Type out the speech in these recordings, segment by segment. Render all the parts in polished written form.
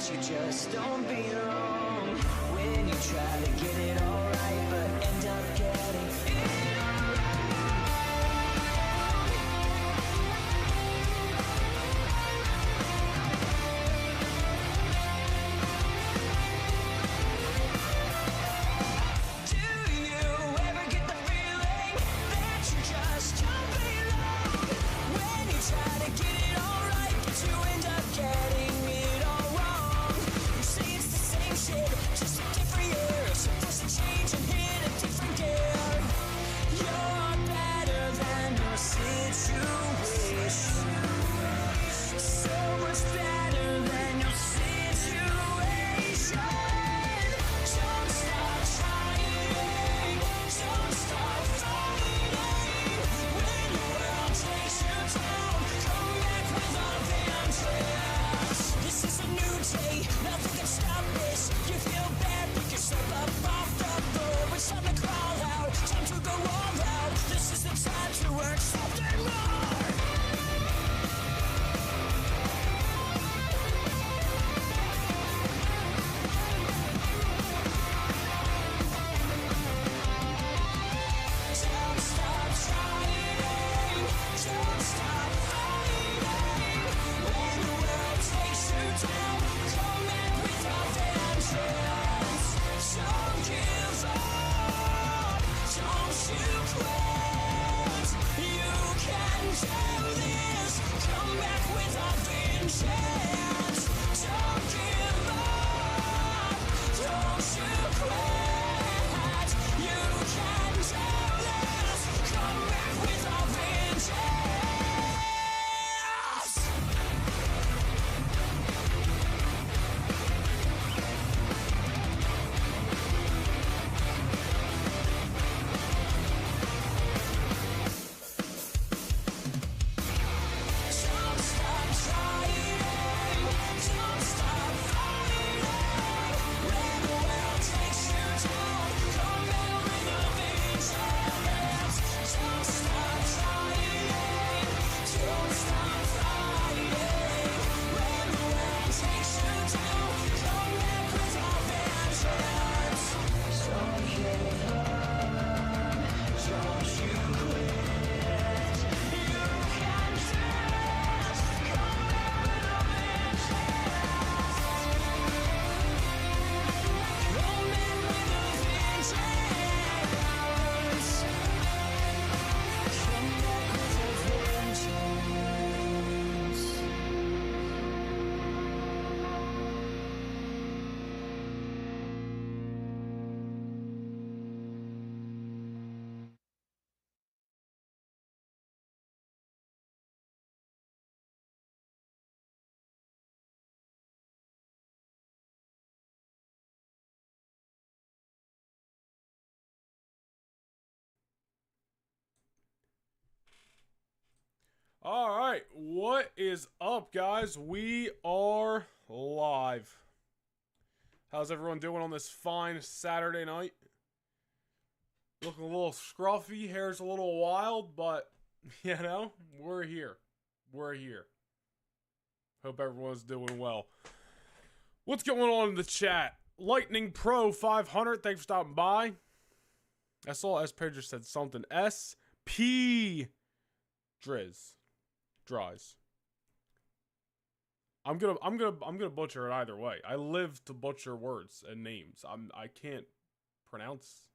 that you just don't belong. When you try to get it all right, but end up getting it all All right, what is up, guys? We are live. How's everyone doing on this fine Saturday night? Looking a little scruffy, hair's a little wild, but, you know, we're here. We're here. Hope everyone's doing well. What's going on in the chat? Lightning Pro 500, thanks for stopping by. I saw S. Pager said something. S.P. Dries. I'm gonna butcher it either way. I live to butcher words and names. I can't pronounce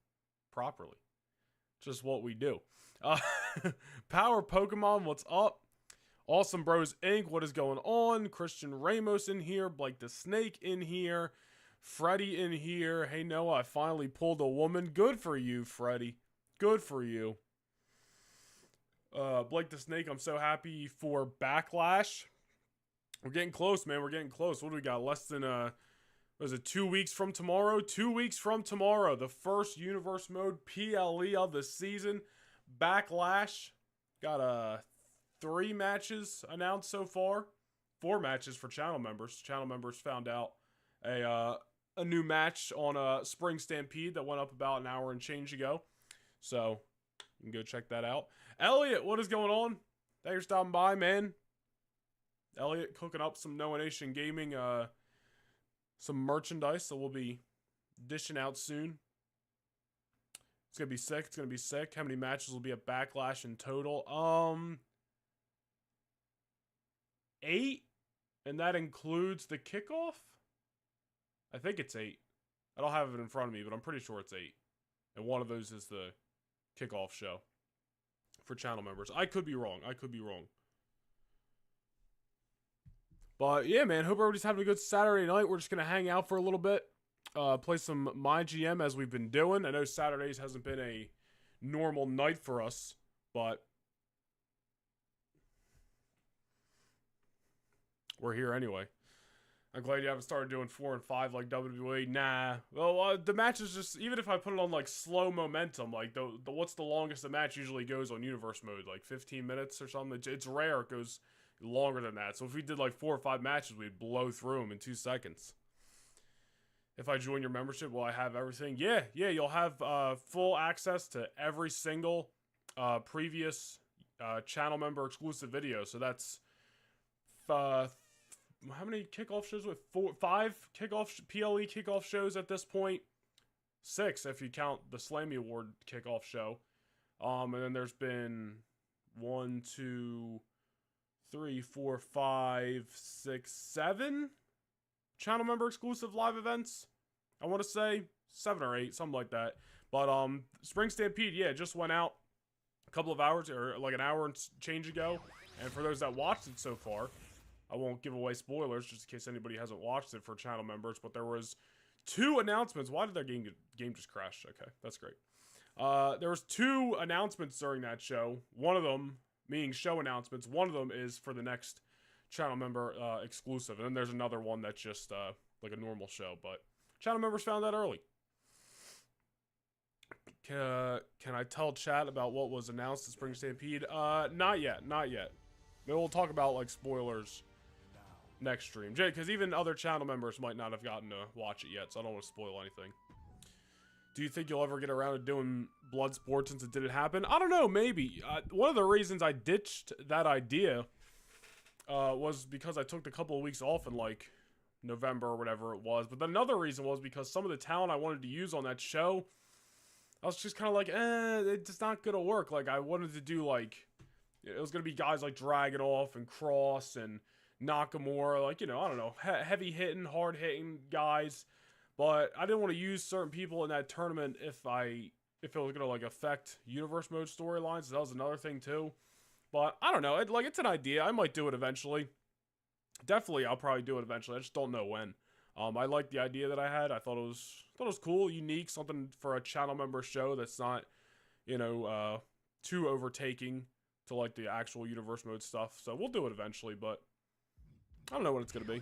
properly. Just what we do. Power Pokemon, what's up? Awesome Bros Inc. What is going on? Christian Ramos in here. Blake the Snake in here. Freddie in here. Hey Noah, I finally pulled a woman. Good for you, Freddie. Good for you. Blake the Snake, I'm so happy for Backlash. We're getting close, man. We're getting close. What do we got? Less than, what is it, 2 weeks from tomorrow? 2 weeks from tomorrow. The first Universe Mode PLE of the season. Backlash. Got, 3 matches announced so far. 4 matches for channel members. Channel members found out a new match on Spring Stampede that went up about an hour and change ago. So, you can go check that out. Elliot, what is going on? Thanks for stopping by, man. Elliot cooking up some Noah Nation Gaming some merchandise that we'll be dishing out soon. It's gonna be sick. It's gonna be sick. How many matches will be at Backlash in total? 8, and that includes the kickoff. I think it's 8. I don't have it in front of me, but I'm pretty sure it's 8. And one of those is the kickoff show for channel members. I could be wrong. But yeah, man, hope everybody's having a good Saturday night. We're just gonna hang out for a little bit. Play some MyGM as we've been doing. I know Saturdays hasn't been a normal night for us, but we're here anyway. I'm glad you haven't started doing 4 and 5 like WWE. Nah. Well, the match is just, even if I put it on like slow momentum, like the what's the longest the match usually goes on universe mode? Like 15 minutes or something. It's rare it goes longer than that. So if we did like 4 or 5 matches, we'd blow through them in 2 seconds. If I join your membership, will I have everything? Yeah, you'll have full access to every single previous channel member exclusive video. So that's how many kickoff shows with 5 kickoff PLE kickoff shows at this point. 6 if you count the Slammy Award kickoff show. And then there's been 1, 2, 3, 4, 5, 6, 7 channel member exclusive live events. I want to say 7 or 8, something like that. But Spring Stampede, yeah, just went out a couple of hours, or like an hour and change ago. And for those that watched it so far, I won't give away spoilers just in case anybody hasn't watched it for channel members, but there was 2 announcements. Why did their game just crash? Okay, that's great. There was 2 announcements during that show. One of them, meaning show announcements, one of them is for the next channel member exclusive. And then there's another one that's just like a normal show, but channel members found that early. Can I tell chat about what was announced at Spring Stampede? Not yet. Maybe we'll talk about like spoilers next stream. Because even other channel members might not have gotten to watch it yet, so I don't want to spoil anything. Do you think you'll ever get around to doing blood sports since it didn't happen? I don't know, maybe. One of the reasons I ditched that idea was because I took a couple of weeks off in like November or whatever it was. But then another reason was because some of the talent I wanted to use on that show, I was just kind of like, it's not gonna work. Like, I wanted to do like, it was gonna be guys like Dragunov and Cross and Nakamura, like, you know, I don't know, heavy hitting, hard hitting guys. But I didn't want to use certain people in that tournament if it was gonna like affect universe mode storylines. So that was another thing too. But I don't know. It's an idea. I might do it eventually. Definitely, I'll probably do it eventually. I just don't know when. I like the idea that I had. I thought it was cool, unique, something for a channel member show that's not, you know, too overtaking to like the actual universe mode stuff. So we'll do it eventually, but I don't know when it's gonna be.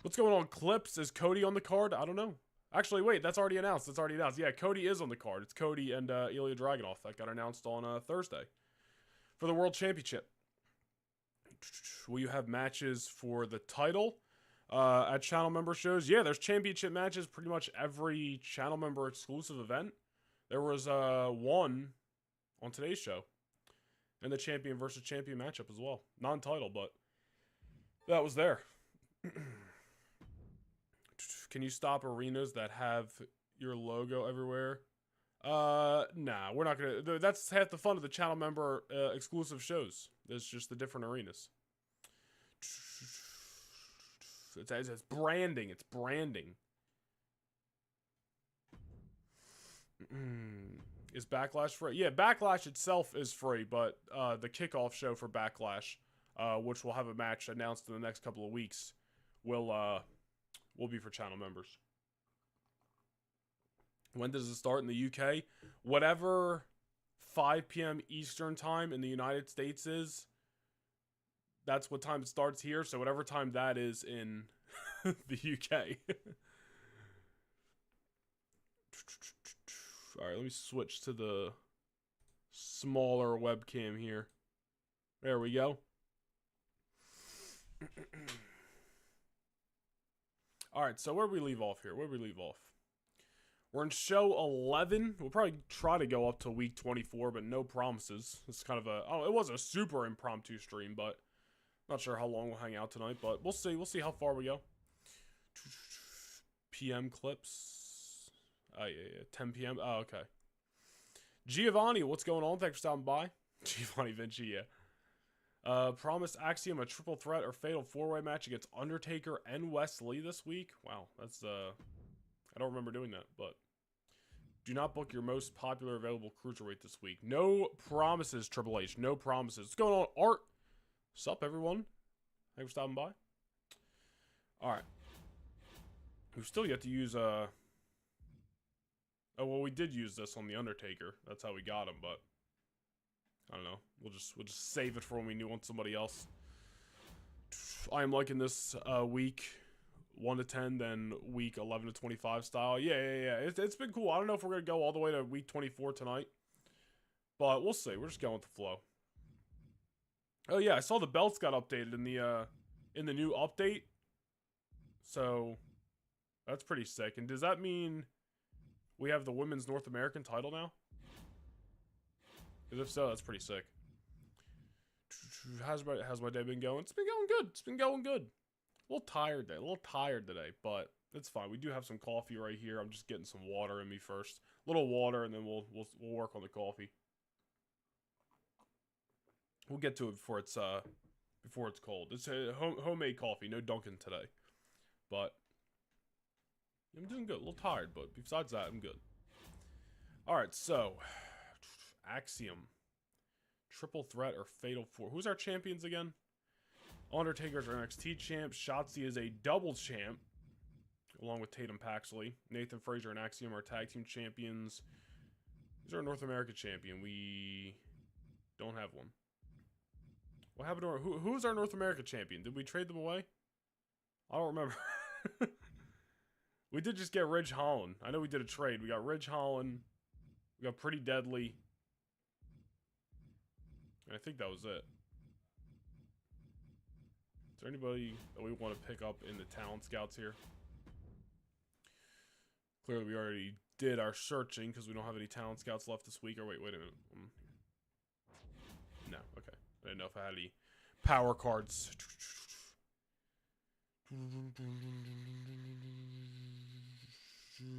What's going on, Clips? Is Cody on the card? I don't know. Actually, wait, that's already announced. Yeah, Cody is on the card. It's Cody and Ilya Dragunov. That got announced on Thursday for the World Championship. Will you have matches for the title at channel member shows? Yeah, there's championship matches pretty much every channel member exclusive event. There was one on today's show. And the champion versus champion matchup as well. Non-title, but that was there. Can you stop arenas that have your logo everywhere? Nah, we're not gonna. That's half the fun of the channel member exclusive shows. It's just the different arenas. It's branding. It's branding. Is Backlash free? Yeah, Backlash itself is free, but the kickoff show for Backlash, which will have a match announced in the next couple of weeks, will be for channel members. When does it start in the UK? Whatever 5 p.m. Eastern time in the United States is, that's what time it starts here. So whatever time that is in the UK. All right, let me switch to the smaller webcam here. There we go. All right, so where do we leave off here? We're in show 11. We'll probably try to go up to week 24, but no promises. It's kind of it was a super impromptu stream, but not sure how long we'll hang out tonight, but we'll see. We'll see how far we go. p.m. clips. Oh, yeah, 10 p.m. Oh, okay. Giovanni, what's going on? Thanks for stopping by. Giovanni Vinci, yeah. Promised Axiom a triple threat or fatal four-way match against Undertaker and Wesley this week. Wow, that's, I don't remember doing that, but... Do not book your most popular available cruiserweight this week. No promises, Triple H. No promises. What's going on, Art? Sup, everyone? Thanks for stopping by. Alright. We've still yet to use, Oh, well, we did use this on The Undertaker. That's how we got him, but... I don't know. We'll just save it for when we want somebody else. I am liking this, week 1 to 10, then week 11 to 25 style. Yeah. It's been cool. I don't know if we're going to go all the way to week 24 tonight. But we'll see. We're just going with the flow. Oh, yeah. I saw the belts got updated in the new update. So, that's pretty sick. And does that mean we have the Women's North American title now? Because if so, that's pretty sick. How's my day been going? It's been going good. It's been going good. A little tired today, but it's fine. We do have some coffee right here. I'm just getting some water in me first. A little water, and then we'll work on the coffee. We'll get to it before it's cold. It's a homemade coffee, no Dunkin' today. But I'm doing good. A little tired, but besides that, I'm good. All right, so Axiom, triple threat or fatal four. Who's our champions again? Undertaker's our NXT champ. Shotzi is a double champ, along with Tatum Paxley. Nathan Frazier and Axiom are tag team champions. He's our North America champion. We don't have one. What happened to our... Who's our North America champion? Did we trade them away? I don't remember. We did just get Ridge Holland. I know we did a trade. We got Ridge Holland. We got Pretty Deadly. And I think that was it. Is there anybody that we want to pick up in the talent scouts here? Clearly, we already did our searching because we don't have any talent scouts left this week. Or wait a minute. No, okay. I didn't know if I had any power cards.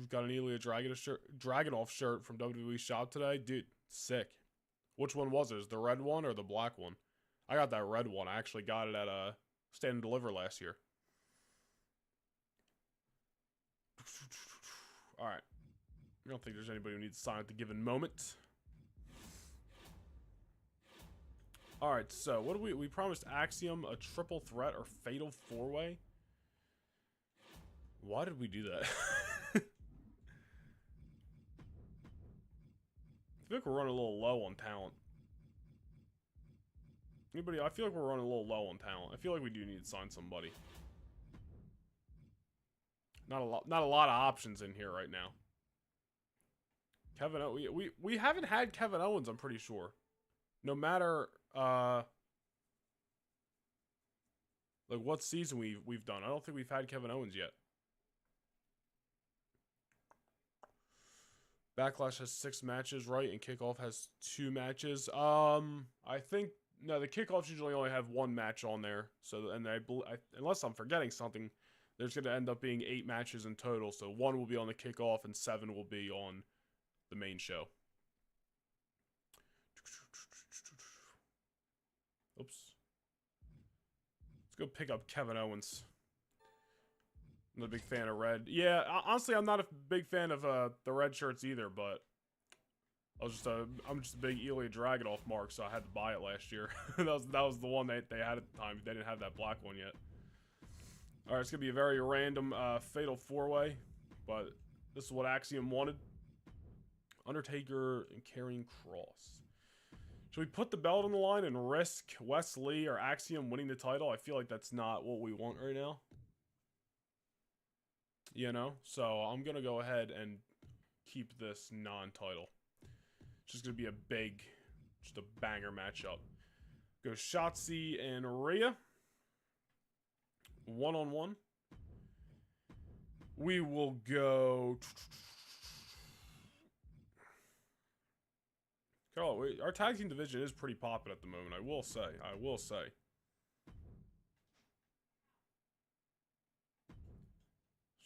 Got an Ilya Dragunov shirt from WWE Shop today. Dude, sick. Which one was it? The red one or the black one? I got that red one. I actually got it at Stand and Deliver last year. Alright. I don't think there's anybody who needs to sign at the given moment. Alright, so what do we promised Axiom a triple threat or fatal four-way? Why did we do that? I feel like we're running a little low on talent. Anybody? I feel like we're running a little low on talent. I feel like we do need to sign somebody. Not a lot of options in here right now. Kevin, we haven't had Kevin Owens, I'm pretty sure. No matter like what season we've done. I don't think we've had Kevin Owens yet. Backlash has 6 matches, right? And Kickoff has 2 matches. I think no, the Kickoffs usually only have 1 match on there. So, and unless I'm forgetting something, there's going to end up being 8 matches in total. So 1 will be on the Kickoff and 7 will be on the main show. Oops. Let's go pick up Kevin Owens. I'm not a big fan of red. Yeah, honestly, I'm not a big fan of the red shirts either, but I'm just a big Ilya Dragunov mark, so I had to buy it last year. that was the one that they had at the time. They didn't have that black one yet. All right, it's gonna be a very random fatal 4-way, but this is what Axiom wanted. Undertaker and Karrion Kross. Should we put the belt on the line and risk Wesley or Axiom winning the title? I feel like that's not what we want right now. You know? So I'm going to go ahead and keep this non-title. It's just going to be just a banger matchup. Go Shotzi and Rhea. 1-on-1. We will go... Carl, our tag team division is pretty popping at the moment, I will say.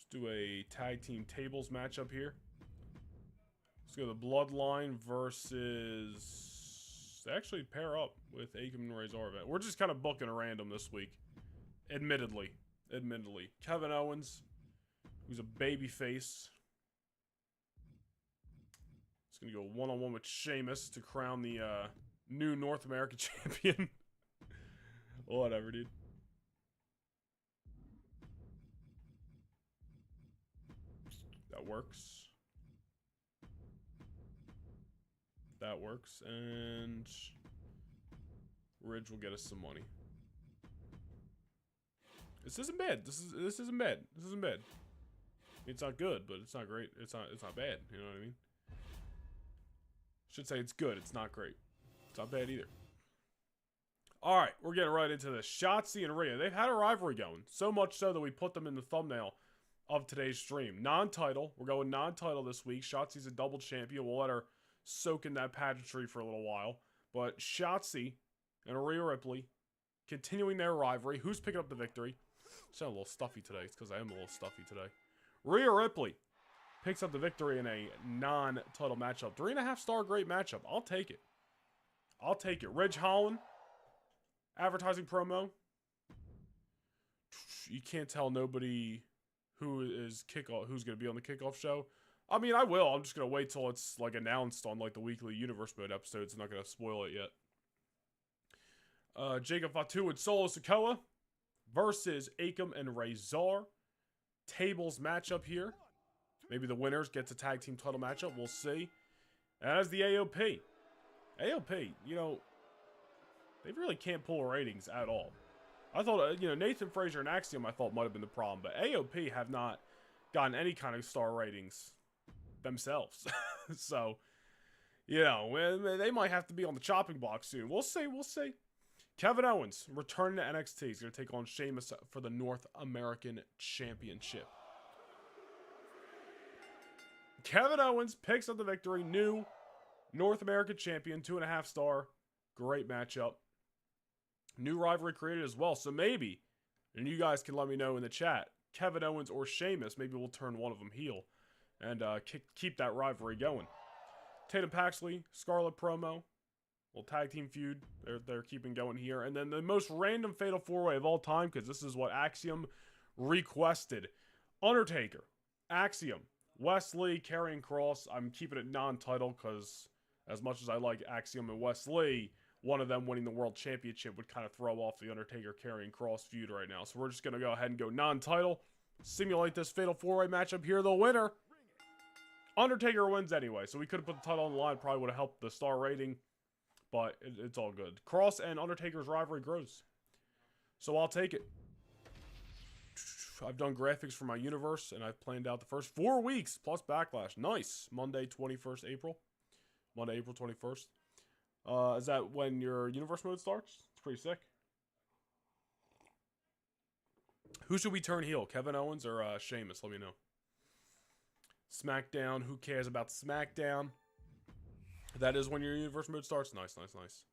do a tag team tables matchup here. Let's go the Bloodline versus... They actually pair up with Akam and Razor event. We're just kind of booking a random this week. Admittedly. Kevin Owens, who's a babyface. He's going to go one-on-one with Sheamus to crown the new North American champion. Whatever, dude. That works. That works, and Ridge will get us some money. This isn't bad. This isn't bad. It's not good, but it's not great. It's not bad. You know what I mean? Should say it's good. It's not great. It's not bad either. All right, we're getting right into this. Shotzi and Rhea. They've had a rivalry going, so much so that we put them in the thumbnail of today's stream. Non-title. We're going non-title this week. Shotzi's a double champion. We'll let her soak in that pageantry for a little while. But Shotzi and Rhea Ripley continuing their rivalry. Who's picking up the victory? I sound a little stuffy today. It's because I am a little stuffy today. Rhea Ripley picks up the victory in a non-title matchup. 3.5-star great matchup. I'll take it. Ridge Holland. Advertising promo. You can't tell nobody who's going to be on the kickoff show. I mean, I will. I'm just going to wait till it's, like, announced on, like, the weekly Universe Mode episodes. I'm not going to spoil it yet. Jacob Fatu and Solo Sikoa versus Akam and Razor. Tables matchup here. Maybe the winners gets a tag team title matchup. We'll see. And as the AOP. AOP, you know, they really can't pull ratings at all. I thought, you know, Nathan Frazier and Axiom I thought might have been the problem. But AOP have not gotten any kind of star ratings themselves. So, you know, they might have to be on the chopping block soon. We'll see. Kevin Owens returning to NXT. He's going to take on Sheamus for the North American Championship. Kevin Owens picks up the victory. New North American Champion, 2.5-star. Great matchup. New rivalry created as well. So maybe, and you guys can let me know in the chat, Kevin Owens or Sheamus, maybe we'll turn one of them heel and keep that rivalry going. Tatum Paxley, Scarlett promo. Little tag team feud. They're keeping going here. And then the most random fatal 4-way of all time, because this is what Axiom requested. Undertaker, Axiom, Wesley, Karrion Kross. I'm keeping it non-title because as much as I like Axiom and Wesley, one of them winning the World Championship would kind of throw off the Undertaker Karrion Kross feud right now. So we're just going to go ahead and go non-title. Simulate this fatal 4-way matchup here. The winner, Undertaker, wins anyway. So we could have put the title on the line. Probably would have helped the star rating. But it's all good. Kross and Undertaker's rivalry grows. So I'll take it. I've done graphics for my universe. And I've planned out the first 4 weeks plus Backlash. Nice. Monday, 21st April. Monday, April 21st. Is that when your universe mode starts? It's pretty sick. Who should we turn heel? Kevin Owens or Sheamus? Let me know. SmackDown. Who cares about SmackDown? That is when your universe mode starts. Nice. What's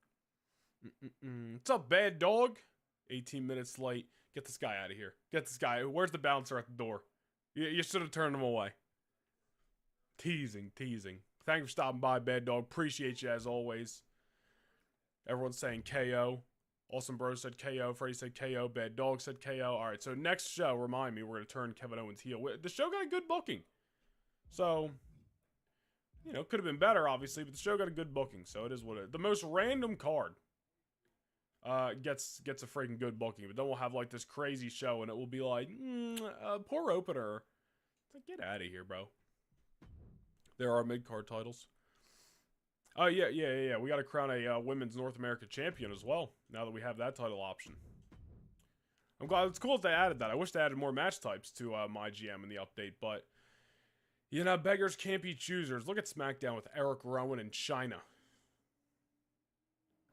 up, bad dog? 18 minutes late. Get this guy out of here. Get this guy. Where's the bouncer at the door? You should have turned him away. Teasing. Thank you for stopping by, bad dog. Appreciate you as always. Everyone's saying KO. Awesome Bro said KO. Freddie said KO. Bad Dog said KO. Alright, so next show, remind me, we're going to turn Kevin Owens heel. The show got a good booking. So, you know, could have been better, obviously, but the show got a good booking, so it is what it is. The most random card gets a freaking good booking, but then we'll have, like, this crazy show, and it will be like, poor opener. It's like, get out of here, bro. There are mid-card titles. Oh, yeah. We got to crown a women's North American champion as well, now that we have that title option. I'm glad. It's cool that they added that. I wish they added more match types to MyGM in the update, but, you know, beggars can't be choosers. Look at SmackDown with Eric Rowan and Chyna.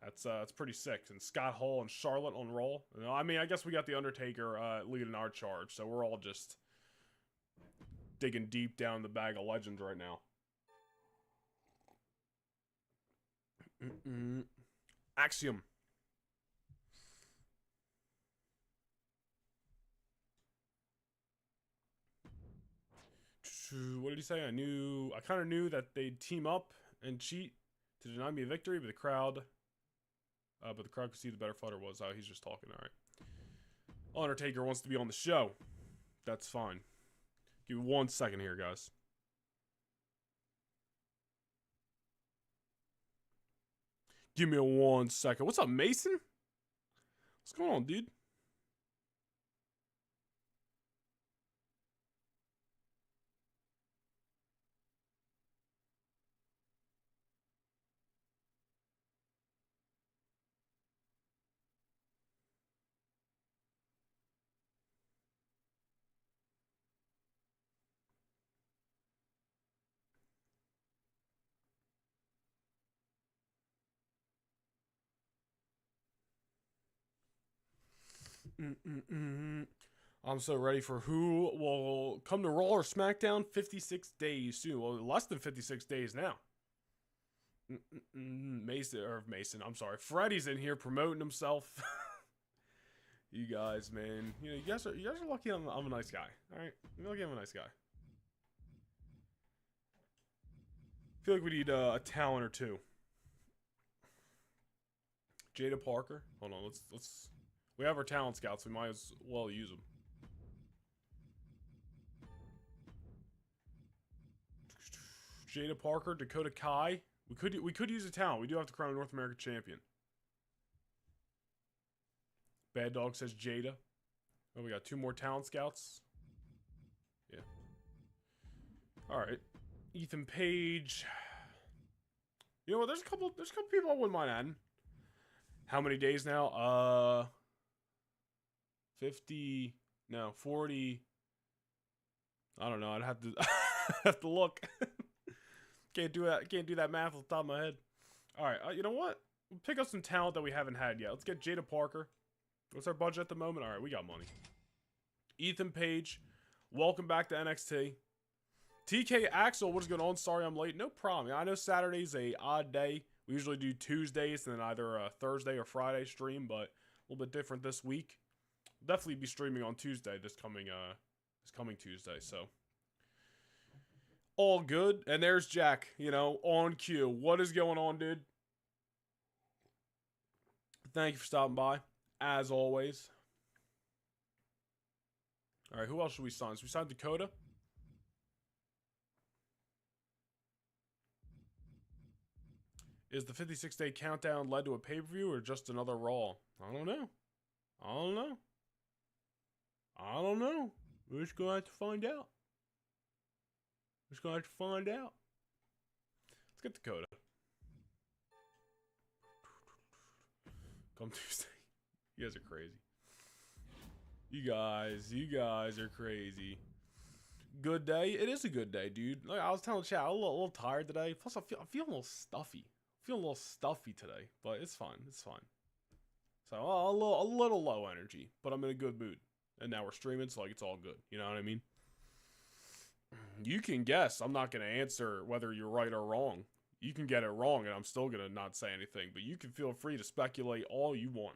That's pretty sick. And Scott Hall and Charlotte on Raw. You know, I mean, I guess we got The Undertaker leading our charge, so we're all just digging deep down the bag of legends right now. Axiom. What did he say? I kind of knew that they'd team up and cheat to deny me a victory, but the crowd could see the better fighter was. Oh, he's just talking. All right. Undertaker wants to be on the show. That's fine. Give me 1 second here, guys. Give me 1 second. What's up, Mason? What's going on, dude? I'm so ready for who will come to Raw or SmackDown 56 days soon. Well, less than 56 days now. Mason, I'm sorry. Freddy's in here promoting himself. You guys, man. You guys are lucky I'm a nice guy. Alright? You're lucky I'm a nice guy. I feel like we need a talent or two. Jada Parker. Hold on, let's we have our talent scouts, we might as well use them. Jada Parker, Dakota Kai. We could use a talent. We do have to crown a North American champion. Bad Dog says Jada. Oh, we got 2 more talent scouts. Yeah. Alright. Ethan Page. You know what, there's a couple people I wouldn't mind adding. How many days now? 50, no, 40. I don't know. I'd have to have to look. Can't do that math off the top of my head. All right, you know what? We'll pick up some talent that we haven't had yet. Let's get Jada Parker. What's our budget at the moment? All right, we got money. Ethan Page, welcome back to NXT. TK Axel, what is going on? Sorry I'm late. No problem. I know Saturday's a odd day. We usually do Tuesdays and then either a Thursday or Friday stream, but a little bit different this week. We'll definitely be streaming on Tuesday this coming Tuesday, so all good. And there's Jack, on cue. What is going on, dude? Thank you for stopping by, as always. All right, who else should we sign? So we signed Dakota. Is the 56-day countdown led to a pay-per-view or just another Raw? I don't know. We're just going to have to find out. Let's get Dakota. Come Tuesday. You guys are crazy. You guys are crazy. Good day? It is a good day, dude. Like I was telling chat, I'm a little tired today. Plus, I feel a little stuffy. Today, but it's fine. So a little low energy, but I'm in a good mood. And now we're streaming, so like it's all good. You know what I mean? You can guess. I'm not gonna answer whether you're right or wrong. You can get it wrong, and I'm still gonna not say anything. But you can feel free to speculate all you want.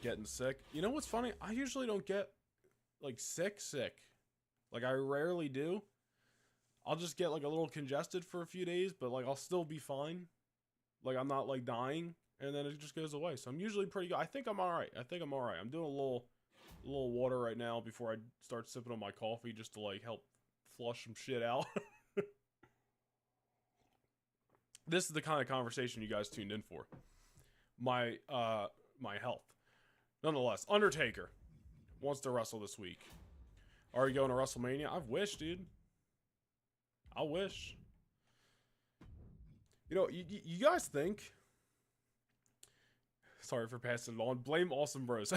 Getting sick. You know what's funny? I usually don't get like sick. Like I rarely do. I'll just get like a little congested for a few days, but like I'll still be fine. Like I'm not like dying, and then it just goes away. So I'm usually pretty good. I think I'm all right. I'm doing a little water right now before I start sipping on my coffee just to like help flush some shit out. This is the kind of conversation you guys tuned in for. My health. Nonetheless, Undertaker wants to wrestle this week. Are you going to WrestleMania? I wish, dude. I wish. You guys think... Sorry for passing it on. Blame Awesome Bros.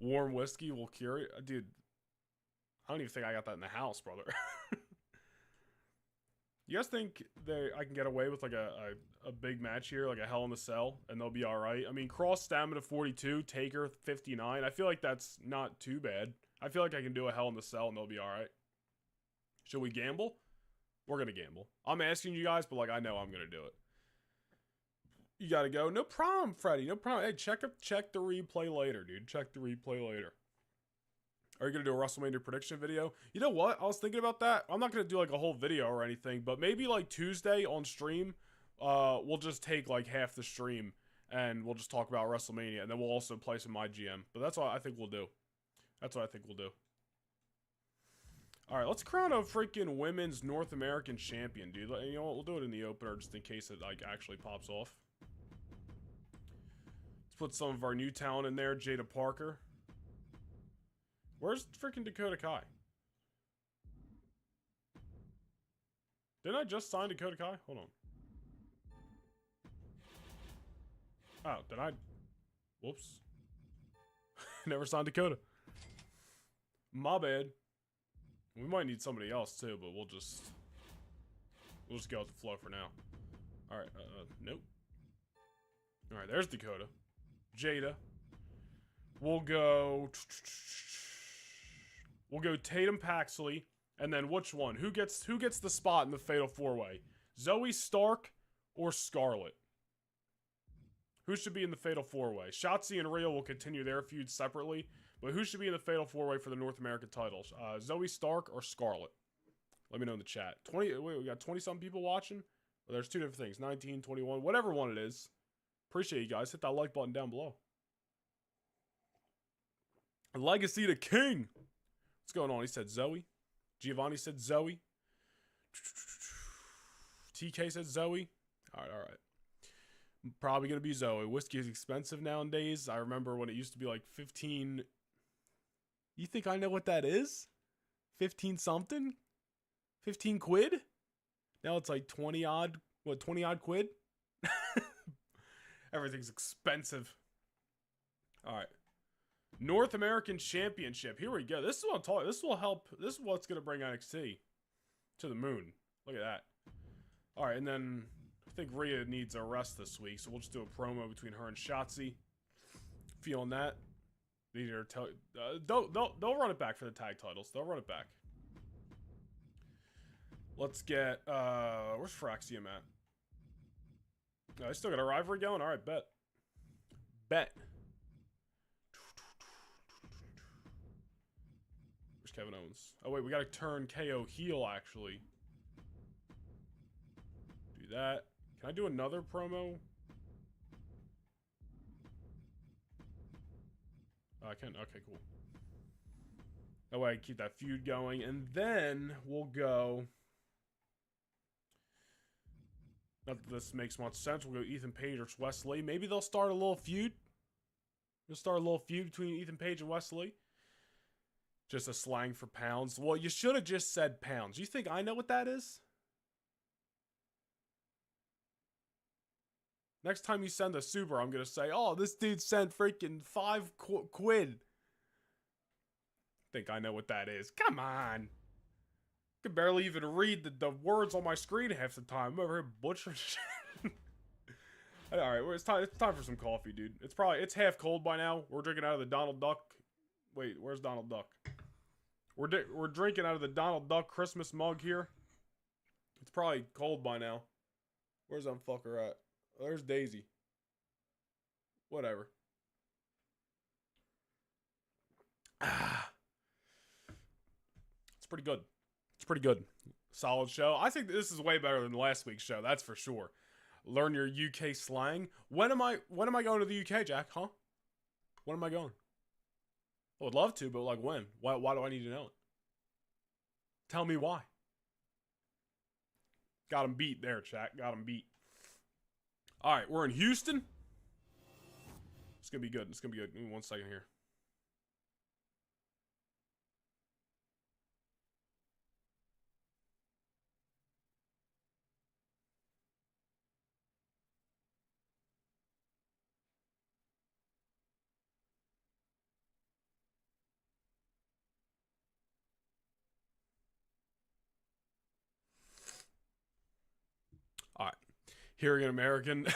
Warm whiskey will cure it. Dude, I don't even think I got that in the house, brother. You guys think I can get away with like a big match here, like a Hell in a Cell, and they'll be alright? I mean, Cross stamina 42, Taker 59. I feel like that's not too bad. I feel like I can do a Hell in a Cell and they'll be alright. Should we gamble? We're gonna gamble. I'm asking you guys, but like I know I'm gonna do it. You gotta go. No problem, Freddy. No problem. Hey, check the replay later, dude. Check the replay later. Are you going to do a WrestleMania prediction video? You know what? I was thinking about that. I'm not going to do like a whole video or anything, but maybe like Tuesday on stream, we'll just take like half the stream and we'll just talk about WrestleMania, and then we'll also play some MyGM. But that's what I think we'll do. That's what I think we'll do. All right, let's crown a freaking women's North American champion, dude. You know what? We'll do it in the opener just in case it like actually pops off. Let's put some of our new talent in there. Jada Parker. Where's freaking Dakota Kai? Didn't I just sign Dakota Kai? Hold on. Oh, did I? Whoops. Never signed Dakota. My bad. We might need somebody else too, but we'll just go with the flow for now. All right. Nope. All right. There's Dakota. Jada. We'll go Tatum Paxley, and then which one? Who gets the spot in the Fatal 4-Way? Zoe Stark or Scarlett? Who should be in the Fatal 4-Way? Shotzi and Rhea will continue their feud separately, but who should be in the Fatal 4-Way for the North American titles? Zoe Stark or Scarlett? Let me know in the chat. Wait, we got 20-something people watching? Well, there's two different things. 19, 21, whatever one it is. Appreciate you guys. Hit that like button down below. Legacy to King. What's going on? He said Zoe. Giovanni said Zoe. TK said Zoe. All right. Probably going to be Zoe. Whiskey is expensive nowadays. I remember when it used to be like 15. You think I know what that is? 15 something? 15 quid? Now it's like 20 odd quid? Everything's expensive. All right. North American Championship. Here we go. This is what I'm talking. This will help. This is what's going to bring NXT to the moon. Look at that. All right, and then I think Rhea needs a rest this week, so we'll just do a promo between her and Shotzi. Feeling that. Need her to they'll run it back for the tag titles. They'll run it back. Let's get where's Fraxium at? I still got a rivalry going. All right, bet. Where's Kevin Owens? Oh wait, we gotta turn KO heel actually. Do that. Can I do another promo? Oh, I can. Okay, cool. That way I can keep that feud going, and then we'll go. Not that this makes much sense. We'll go Ethan Page or Wesley. Maybe they'll start a little feud. We'll start a little feud between Ethan Page and Wesley. Just a slang for pounds. Well, you should have just said pounds. You think I know what that is? Next time you send a super, I'm going to say, oh, this dude sent freaking 5 quid. Think I know what that is. Come on. I can barely even read the words on my screen half the time. I'm over here butchering shit. Alright, it's time for some coffee, dude. It's half cold by now. We're drinking out of the Donald Duck. Wait, where's Donald Duck? We're drinking out of the Donald Duck Christmas mug here. It's probably cold by now. Where's that fucker at? Oh, there's Daisy. Whatever. It's pretty good. It's pretty good. Solid show. I think this is way better than last week's show. That's for sure. Learn your UK slang. When am I going to the UK, Jack? Huh? When am I going? I would love to, but like when? Why do I need to know it? Tell me why. Got him beat there, chat. Got him beat. All right, we're in Houston. It's going to be good. It's going to be good. Give me 1 second here. All right. Hearing an American.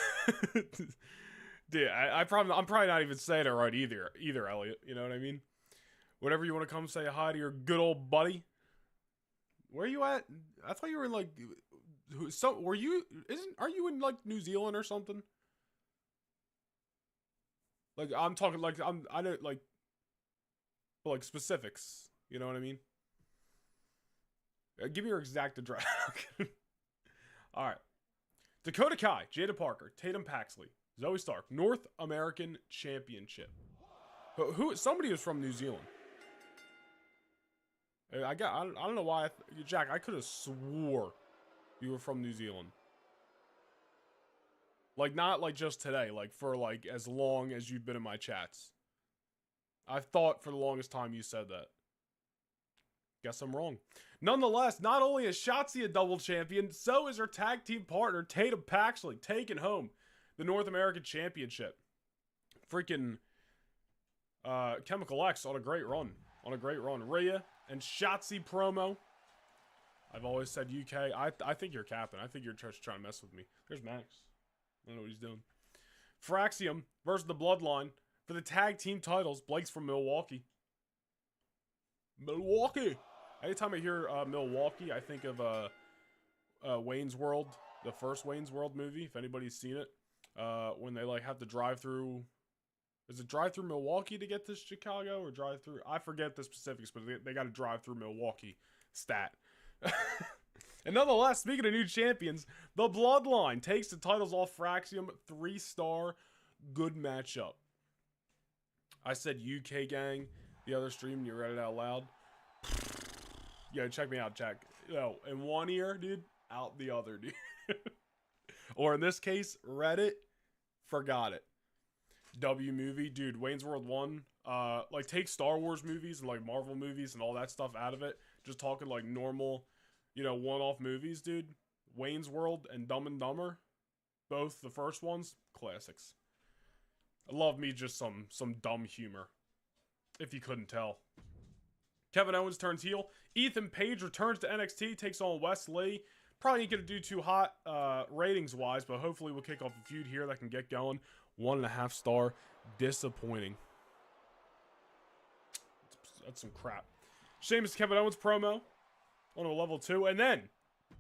Dude, I'm probably not even saying it right either, Elliot. You know what I mean? Whenever you want to come say hi to your good old buddy. Where are you at? I thought you were in like are you in like New Zealand or something? Like I'm talking like I know like But like specifics. You know what I mean? Give me your exact address. All right. Dakota Kai, Jada Parker, Tatum Paxley, Zoe Stark, North American Championship. Who? Somebody was from New Zealand. I don't know why. Jack, I could have swore you were from New Zealand. Like, not like just today. Like, for like as long as you've been in my chats. I thought for the longest time you said that. Guess I'm wrong. Nonetheless, not only is Shotzi a double champion, so is her tag team partner, Tatum Paxley, taking home the North American Championship. Freaking Chemical X on a great run. Rhea and Shotzi promo. I've always said UK. I think you're capping. I think you're just trying to mess with me. There's Max. I don't know what he's doing. Fraxium versus the Bloodline for the tag team titles. Blake's from Milwaukee. Anytime I hear Milwaukee, I think of Wayne's World, the first Wayne's World movie, if anybody's seen it. When they like have to drive through, is it drive through Milwaukee to get to Chicago, or drive through, I forget the specifics, but they got to drive through Milwaukee. Stat. And nonetheless, speaking of new champions, the Bloodline takes the titles off Fraxium. 3-star, good matchup. I said UK gang the other stream, and you read it out loud. Yo, check me out, Jack. Yo, in one ear, dude, out the other, dude. Or in this case, read it, forgot it. W movie, dude, Wayne's World 1. Like, take Star Wars movies and like Marvel movies and all that stuff out of it. Just talking like normal, you know, one-off movies, dude. Wayne's World and Dumb and Dumber, both the first ones, classics. I love me just some dumb humor, if you couldn't tell. Kevin Owens turns heel. Ethan Page returns to NXT, takes on Wes Lee. Probably ain't going to do too hot ratings-wise, but hopefully we'll kick off a feud here that can get going. 1.5 star. Disappointing. That's some crap. Sheamus Kevin Owens promo on a level 2. And then,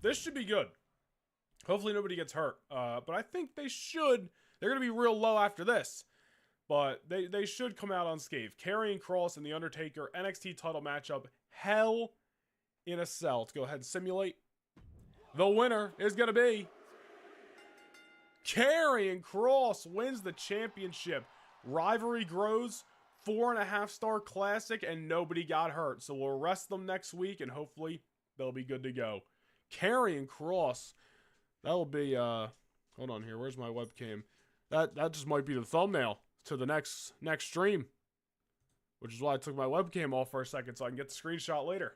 this should be good. Hopefully nobody gets hurt. But I think they should. They're going to be real low after this. But they should come out unscathed. Karrion Kross and The Undertaker NXT title matchup. Hell in a Cell. Let's go ahead and simulate. The winner is going to be Karrion Kross wins the championship. Rivalry grows. 4.5 star classic, and nobody got hurt. So we'll rest them next week, and hopefully they'll be good to go. Karrion Kross. That'll be, hold on here. Where's my webcam? That just might be the thumbnail to the next stream. Which is why I took my webcam off for a second so I can get the screenshot later.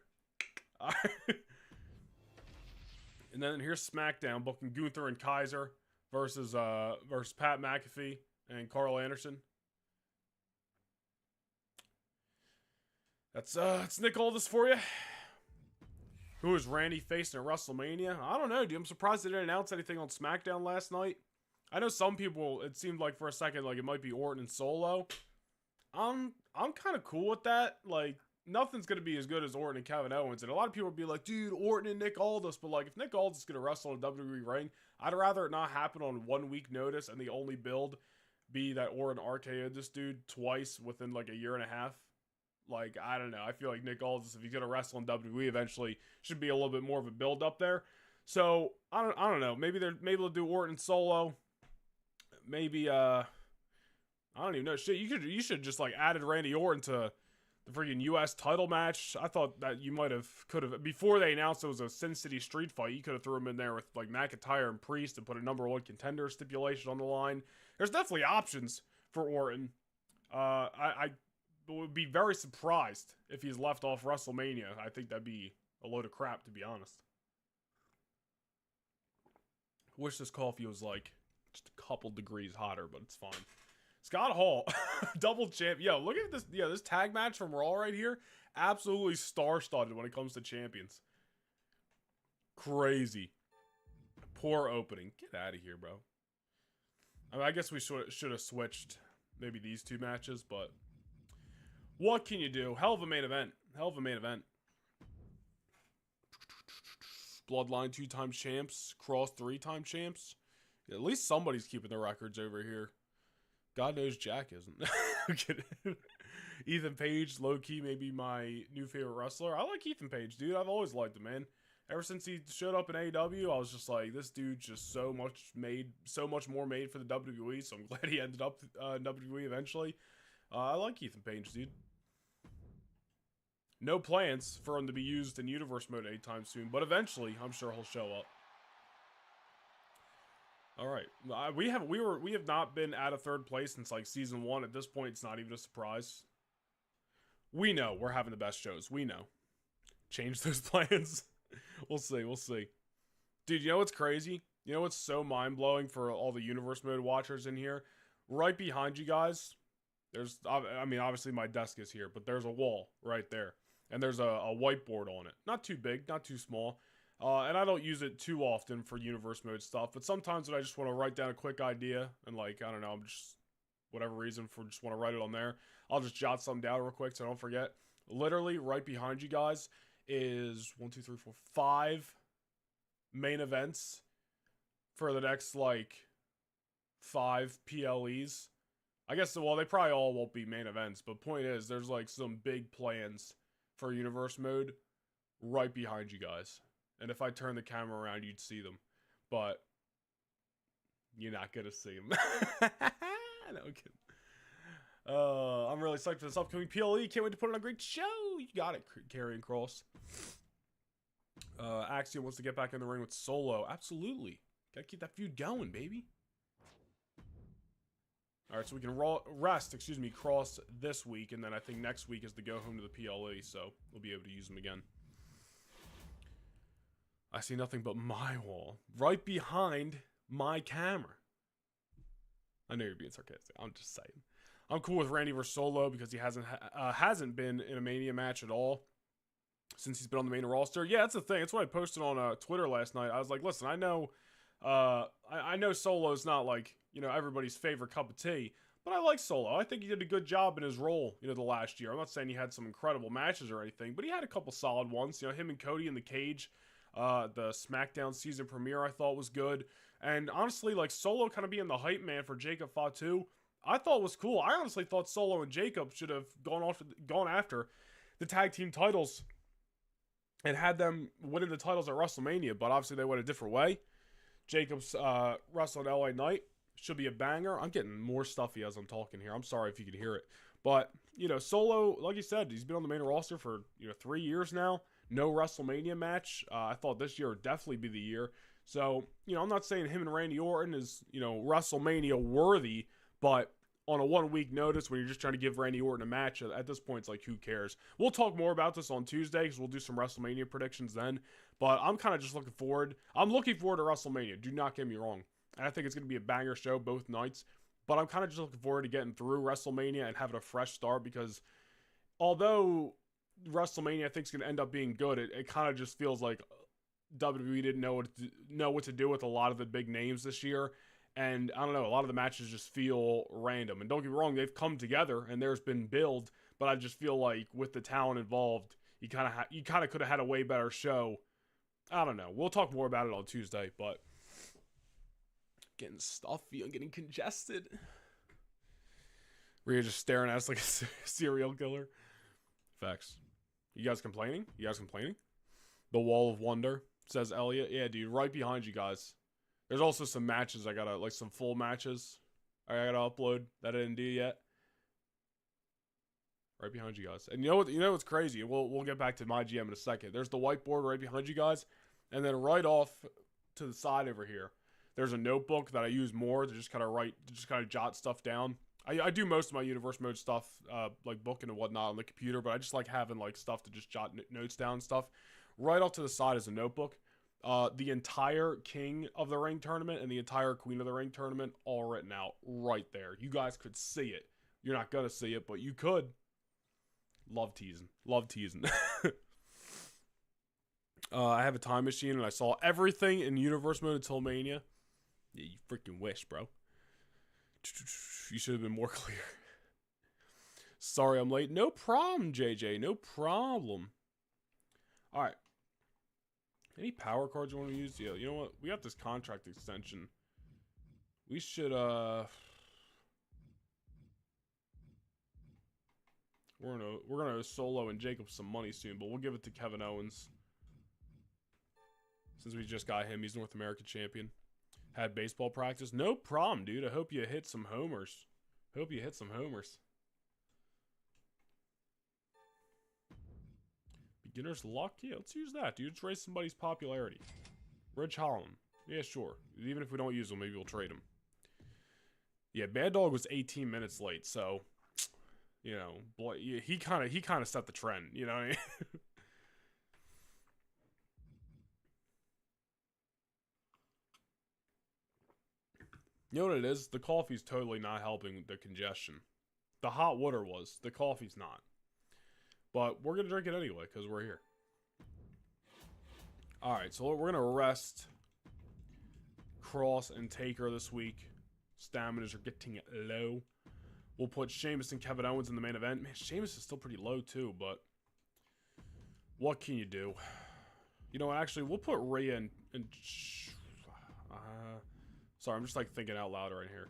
And then here's SmackDown booking Gunther and Kaiser versus Pat McAfee and Carl Anderson. That's Nick Aldis for you. Who is Randy facing at WrestleMania? I don't know, dude. I'm surprised they didn't announce anything on SmackDown last night. I know some people, it seemed like for a second like it might be Orton and Solo. I'm kind of cool with that. Like, nothing's going to be as good as Orton and Kevin Owens. And a lot of people would be like, dude, Orton and Nick Aldis. But, like, if Nick Aldis is going to wrestle in a WWE ring, I'd rather it not happen on 1 week notice and the only build be that Orton RKO'd this dude twice within, like, a year and a half. Like, I don't know. I feel like Nick Aldis, if he's going to wrestle in WWE eventually, should be a little bit more of a build up there. So, I don't know. Maybe they'll do Orton solo. Maybe, I don't even know. Shit, you should just, like, added Randy Orton to the freaking U.S. title match. I thought that you could have, before they announced it was a Sin City street fight, you could have threw him in there with, like, McIntyre and Priest and put a #1 contender stipulation on the line. There's definitely options for Orton. I would be very surprised if he's left off WrestleMania. I think that'd be a load of crap, to be honest. Wish this coffee was, like, just a couple degrees hotter, but it's fine. Scott Hall, double champ. Yo, look at this. Yeah, this tag match from Raw right here. Absolutely star-studded when it comes to champions. Crazy. Poor opening. Get out of here, bro. I mean, I guess we should have switched maybe these two matches, but what can you do? Hell of a main event. Hell of a main event. Bloodline 2-time champs. Cross 3-time champs. At least somebody's keeping the records over here. God knows Jack isn't. I'm kidding. Ethan Page, low-key, maybe my new favorite wrestler. I like Ethan Page, dude. I've always liked him, man. Ever since he showed up in AEW, I was just like, this dude's just so much more made for the WWE, so I'm glad he ended up in WWE eventually. I like Ethan Page, dude. No plans for him to be used in Universe Mode anytime soon, but eventually, I'm sure he'll show up. All right, we have not been out of third place since like season 1. At this point, it's not even a surprise. We know we're having the best shows. We know. Change those plans. We'll see. Dude, you know what's crazy? You know what's so mind-blowing for all the Universe Mode watchers in here? Right behind you guys, there's, I mean, obviously my desk is here, but there's a wall right there. And there's a whiteboard on it. Not too big, not too small. And I don't use it too often for Universe Mode stuff, but sometimes when I just want to write down a quick idea, and like, I don't know, I'm just, whatever reason, just want to write it on there, I'll just jot something down real quick so I don't forget. Literally, right behind you guys is 1, 2, 3, 4, 5 main events for the next, like, 5 PLEs. I guess, well, they probably all won't be main events, but point is, there's, like, some big plans for Universe Mode right behind you guys. And if I turn the camera around, you'd see them. But you're not going to see them. No, I'm kidding. I'm really psyched for this upcoming PLE. Can't wait to put on a great show. You got it, Karrion Kross. Axiom wants to get back in the ring with Solo. Absolutely. Gotta keep that feud going, baby. Alright, so we can rest, Kross this week. And then I think next week is the go home to the PLE. So we'll be able to use them again. I see nothing but my wall. Right behind my camera. I know you're being sarcastic. I'm just saying. I'm cool with Randy versus Solo because he hasn't been in a Mania match at all since he's been on the main roster. Yeah, that's the thing. That's what I posted on Twitter last night. I was like, listen, I know Solo's not like, you know, everybody's favorite cup of tea, but I like Solo. I think he did a good job in his role, you know, the last year. I'm not saying he had some incredible matches or anything, but he had a couple solid ones. You know, him and Cody in the cage, the SmackDown season premiere I thought was good. And honestly, like, Solo kind of being the hype man for Jacob Fatu, I thought was cool. I honestly thought Solo and Jacob should have gone after the tag team titles and had them winning the titles at WrestleMania, but obviously they went a different way. Jacob's wrestling LA Knight should be a banger. I'm getting more stuffy as I'm talking here. I'm sorry if you could hear it. But, you know, Solo, like you said, he's been on the main roster for, you know, 3 years now. No WrestleMania match. I thought this year would definitely be the year. So, you know, I'm not saying him and Randy Orton is, you know, WrestleMania worthy, but on a 1 week notice when you're just trying to give Randy Orton a match, at this point, it's like, who cares? We'll talk more about this on Tuesday because we'll do some WrestleMania predictions then. But I'm kind of just looking forward. I'm looking forward to WrestleMania. Do not get me wrong. And I think it's going to be a banger show both nights. But I'm kind of just looking forward to getting through WrestleMania and having a fresh start because although WrestleMania I think is going to end up being good, it kind of just feels like WWE didn't know what to do with a lot of the big names this year. And I don't know, a lot of the matches just feel random. And don't get me wrong, they've come together and there's been build, but I just feel like with the talent involved, you kind of could have had a way better show. I don't know. We'll talk more about it on Tuesday, but getting stuffy, I'm getting congested. Rhea just staring at us like a serial killer. Facts. You guys complaining? The Wall of Wonder, says Elliot. Yeah, dude, right behind you guys. There's also some matches I gotta, like some full matches I gotta upload that I didn't do yet. Right behind you guys. And you know what's crazy? We'll get back to MyGM in a second. There's the whiteboard right behind you guys. And then right off to the side over here, there's a notebook that I use more to just kind of jot stuff down. I do most of my Universe Mode stuff, like booking and whatnot on the computer, but I just like having like stuff to just jot notes down and stuff. Right off to the side is a notebook. The entire King of the Ring tournament and the entire Queen of the Ring tournament all written out right there. You guys could see it. You're not going to see it, but you could. Love teasing. I have a time machine and I saw everything in Universe Mode until Mania. Yeah, you freaking wish, bro. You should have been more clear. Sorry I'm late. No problem, JJ. No problem. All right. Any power cards you want to use? Yeah, you know what? We got this contract extension. We should, We're gonna solo and Jacob some money soon, but we'll give it to Kevin Owens. Since we just got him, he's North American champion. Had baseball practice. No problem, dude. I hope you hit some homers. Hope you hit some homers. Beginner's luck? Yeah, let's use that, dude. Let's raise somebody's popularity. Rich Holland. Yeah, sure. Even if we don't use him, maybe we'll trade him. Yeah, Bad Dog was 18 minutes late, so, you know, he kind of set the trend, you know what I mean? You know what it is? The coffee's totally not helping the congestion. The hot water was. The coffee's not. But we're going to drink it anyway, because we're here. Alright, so we're going to rest Cross and Taker this week. Staminas are getting low. We'll put Sheamus and Kevin Owens in the main event. Man, Sheamus is still pretty low too, but what can you do? You know, actually, we'll put Rhea and sorry, I'm just like thinking out loud right here.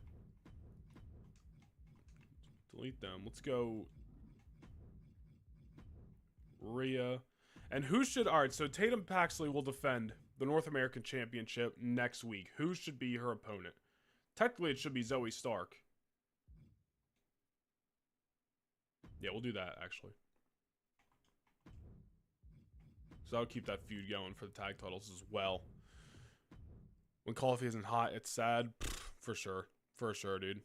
Delete them. Let's go Rhea. And who should... Alright, so Tatum Paxley will defend the North American Championship next week. Who should be her opponent? Technically, it should be Zoe Stark. Yeah, we'll do that, actually. So I'll keep that feud going for the tag titles as well. When coffee isn't hot, it's sad. For sure. For sure, dude.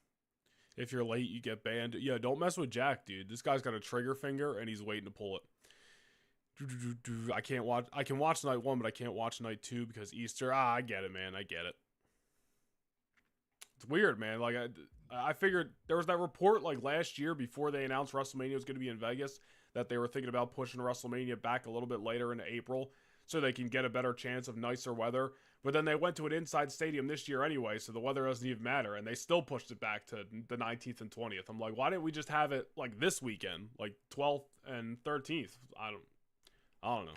If you're late, you get banned. Yeah, don't mess with Jack, dude. This guy's got a trigger finger, and he's waiting to pull it. I can't watch... I can watch night 1, but I can't watch night 2 because Easter. Ah, I get it, man. I get it. It's weird, man. Like, I figured there was that report, like, last year before they announced WrestleMania was going to be in Vegas that they were thinking about pushing WrestleMania back a little bit later into April so they can get a better chance of nicer weather. But then they went to an inside stadium this year anyway, so the weather doesn't even matter, and they still pushed it back to the 19th and 20th. I'm like, why didn't we just have it, like, this weekend? Like, 12th and 13th? I don't know.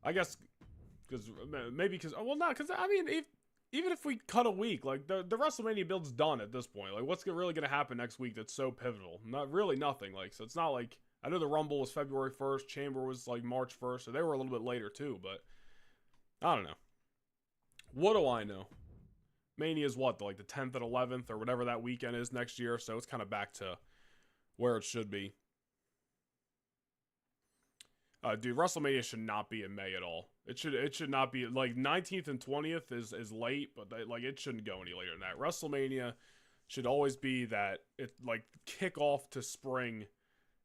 I guess, because, maybe because, well, not, because, I mean, even if we cut a week, like, the WrestleMania build's done at this point. Like, what's really going to happen next week that's so pivotal? Not really nothing. Like, so it's not like, I know the Rumble was February 1st, Chamber was, like, March 1st, so they were a little bit later, too, but I don't know. What do I know? Mania's what, like, the 10th and 11th, or whatever that weekend is next year, so it's kind of back to where it should be. Dude, WrestleMania should not be in May at all. It should not be, like, 19th and 20th is late, but like it shouldn't go any later than that. WrestleMania should always be that it like kick off to spring,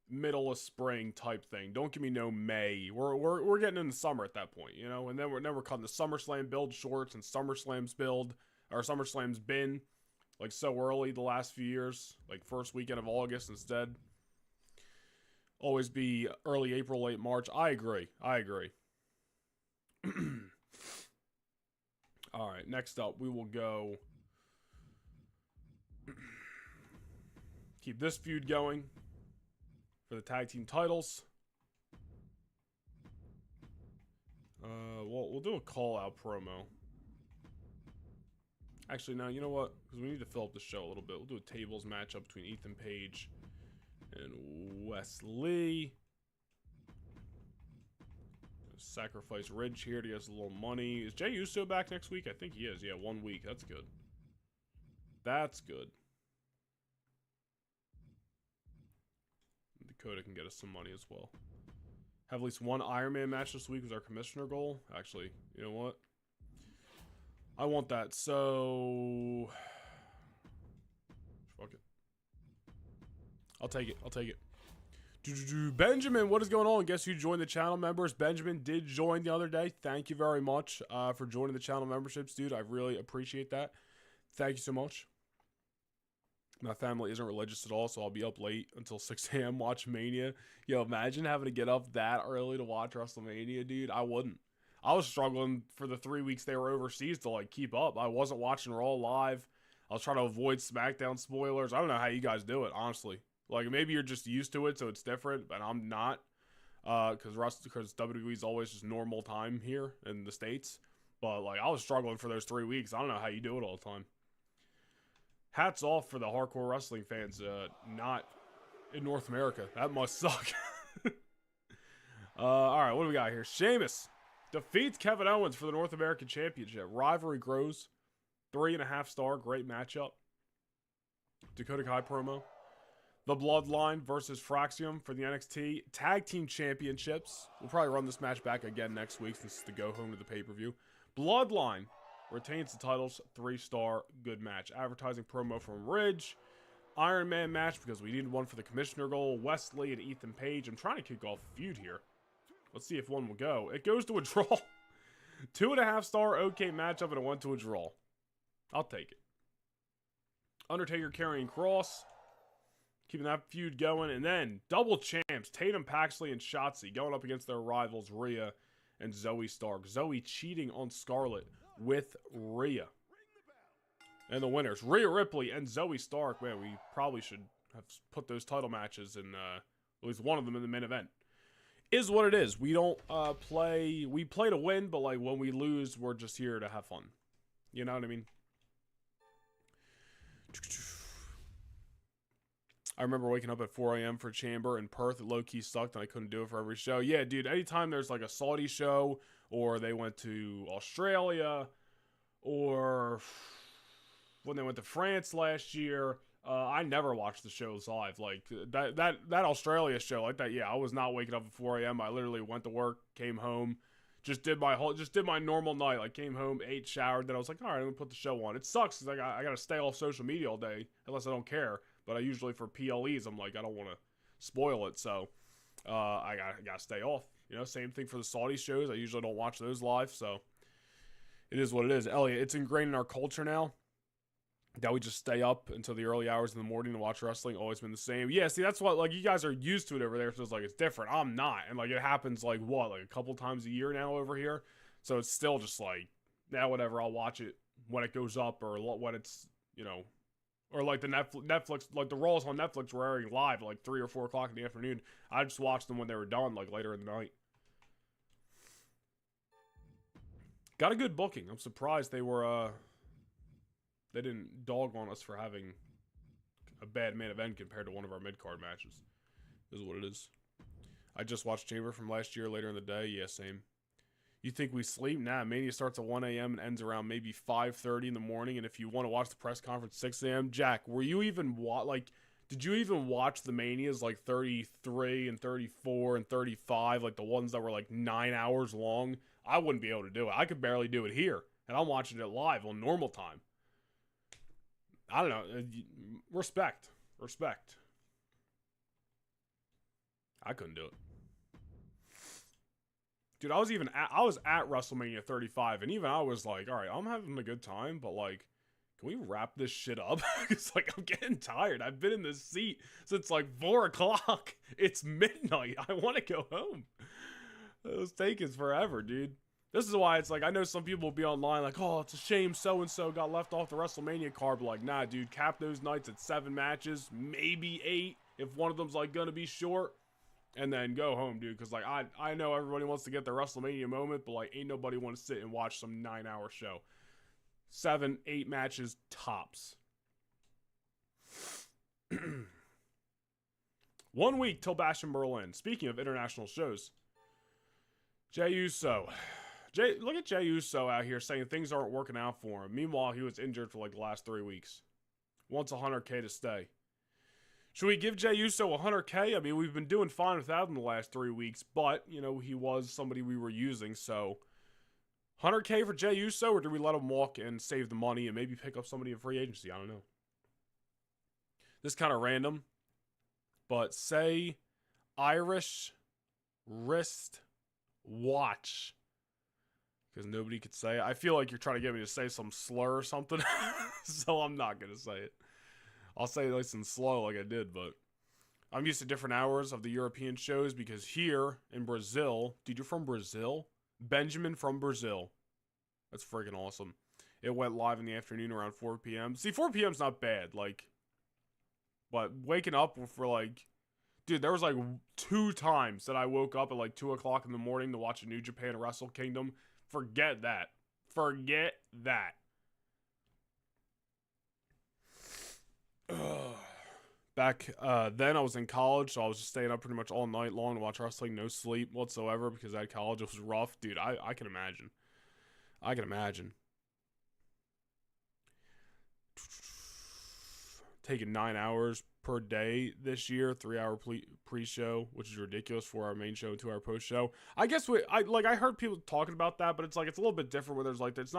middle of spring type thing. Don't give me no May. We're getting in the summer at that point, you know. And then we're cutting the SummerSlam build shorts and SummerSlam's been like so early the last few years, like first weekend of August instead. Always be early April, late March. I agree. All right, next up, we will go keep this feud going for the tag team titles. We'll do a call-out promo. Actually, no, you know what? Because we need to fill up the show a little bit. We'll do a tables matchup between Ethan Page and Wesley. Sacrifice Ridge here to get us a little money. Is Jey Uso back next week? I think he is. Yeah, 1 week. That's good. That's good. Dakota can get us some money as well. Have at least one Iron Man match this week was our commissioner goal. Actually, you know what? I want that. So fuck it. I'll take it. Benjamin, what is going on? Guess who joined the channel members? Benjamin did join the other day. Thank you very much for joining the channel memberships, dude. I really appreciate that. Thank you so much. My family isn't religious at all, so I'll be up late until 6 a.m. watching Mania. Yo, imagine having to get up that early to watch WrestleMania, dude. I wouldn't. I was struggling for the 3 weeks they were overseas to, like, keep up. I wasn't watching Raw live. I was trying to avoid SmackDown spoilers. I don't know how you guys do it, honestly. Like, maybe you're just used to it, so it's different, but I'm not. Because WWE is always just normal time here in the States. But, like, I was struggling for those 3 weeks. I don't know how you do it all the time. Hats off for the hardcore wrestling fans not in North America. That must suck. All right, what do we got here? Sheamus defeats Kevin Owens for the North American Championship. Rivalry grows. 3.5 star. Great matchup. Dakota Kai promo. The Bloodline versus Fraxium for the NXT Tag Team Championships. We'll probably run this match back again next week since it's the go home to the pay-per-view. Bloodline retains the titles. 3-star. Good match. Advertising promo from Ridge. Iron Man match because we needed one for the commissioner goal. Wesley and Ethan Page. I'm trying to kick off a feud here. Let's see if one will go. It goes to a draw. 2.5 star. Okay matchup, and it went to a draw. I'll take it. Undertaker carrying Cross. Keeping that feud going. And then double champs. Tatum, Paxley, and Shotzi going up against their rivals Rhea and Zoe Stark. Zoe cheating on Scarlett with Rhea. And the winners, Rhea Ripley and Zoe Stark. Man, we probably should have put those title matches in, at least one of them in the main event. Is what it is. We don't play. We play to win, but like when we lose, we're just here to have fun. You know what I mean? I remember waking up at 4 a.m. for Chamber in Perth. It low-key sucked and I couldn't do it for every show. Yeah, dude, anytime there's like a Saudi show or they went to Australia or when they went to France last year, I never watched the shows live. Like that Australia show like that, yeah, I was not waking up at 4 a.m. I literally went to work, came home, just did my normal night. Like came home, ate, showered, then I was like, all right, I'm gonna put the show on. It sucks because I gotta stay off social media all day unless I don't care. But I usually for PLEs, I'm like, I don't want to spoil it, so I gotta stay off. You know, same thing for the Saudi shows. I usually don't watch those live, so it is what it is. Elliot, it's ingrained in our culture now that we just stay up until the early hours in the morning to watch wrestling. Always been the same. Yeah, see, that's what, like, you guys are used to it over there, so it's like, it's different. I'm not, and like, it happens like what, like a couple times a year now over here, so it's still just like, yeah, whatever. I'll watch it when it goes up or when it's, you know. Or like the Netflix, like the Raws on Netflix were airing live at like 3 or 4 o'clock in the afternoon. I just watched them when they were done, like later in the night. Got a good booking. I'm surprised they didn't dog on us for having a bad main event compared to one of our mid-card matches. This is what it is. I just watched Chamber from last year later in the day. Yeah, same. You think we sleep? Nah, Mania starts at 1 a.m. and ends around maybe 5:30 in the morning. And if you want to watch the press conference 6 a.m., Jack, were you even did you even watch the Manias like 33 and 34 and 35, like the ones that were like 9 hours long? I wouldn't be able to do it. I could barely do it here, and I'm watching it live on normal time. I don't know. Respect. I couldn't do it. Dude, I was at WrestleMania 35, and even I was like, all right, I'm having a good time, but like, can we wrap this shit up? It's like, I'm getting tired. I've been in this seat since like 4 o'clock. It's midnight. I want to go home. It was taking forever, dude. This is why it's like, I know some people will be online like, oh, it's a shame so-and-so got left off the WrestleMania card, but like, nah, dude, cap those nights at 7 matches, maybe 8, if one of them's like gonna be short. And then go home, dude, because, like, I know everybody wants to get their WrestleMania moment, but, like, ain't nobody want to sit and watch some 9-hour show. 7, 8 matches, tops. 1 week till Bash in Berlin. Speaking of international shows. Jey Uso. Look at Jey Uso out here saying things aren't working out for him. Meanwhile, he was injured for, like, the last 3 weeks. Wants $100K to stay. Should we give Jey Uso $100K? I mean, we've been doing fine without him the last 3 weeks, but, you know, he was somebody we were using, so $100K for Jey Uso, or do we let him walk and save the money and maybe pick up somebody in free agency? I don't know. This is kind of random, but say Irish wrist watch, because nobody could say it. I feel like you're trying to get me to say some slur or something, so I'm not going to say it. I'll say it nice and slow like I did, but I'm used to different hours of the European shows because here in Brazil, dude, you're from Brazil? Benjamin from Brazil. That's freaking awesome. It went live in the afternoon around 4 p.m. See, 4 p.m.'s not bad, like, but waking up for like, dude, there was like 2 times that I woke up at like 2 o'clock in the morning to watch a New Japan Wrestle Kingdom. Forget that. Forget that. Back then, I was in college, so I was just staying up pretty much all night long to watch wrestling, no sleep whatsoever because at college it was rough. Dude, I can imagine. I can imagine. Taking 9 hours per day this year, 3-hour pre-show, which is ridiculous, 4-hour main show, 2-hour post-show. I guess I heard people talking about that, but it's like it's a little bit different where there's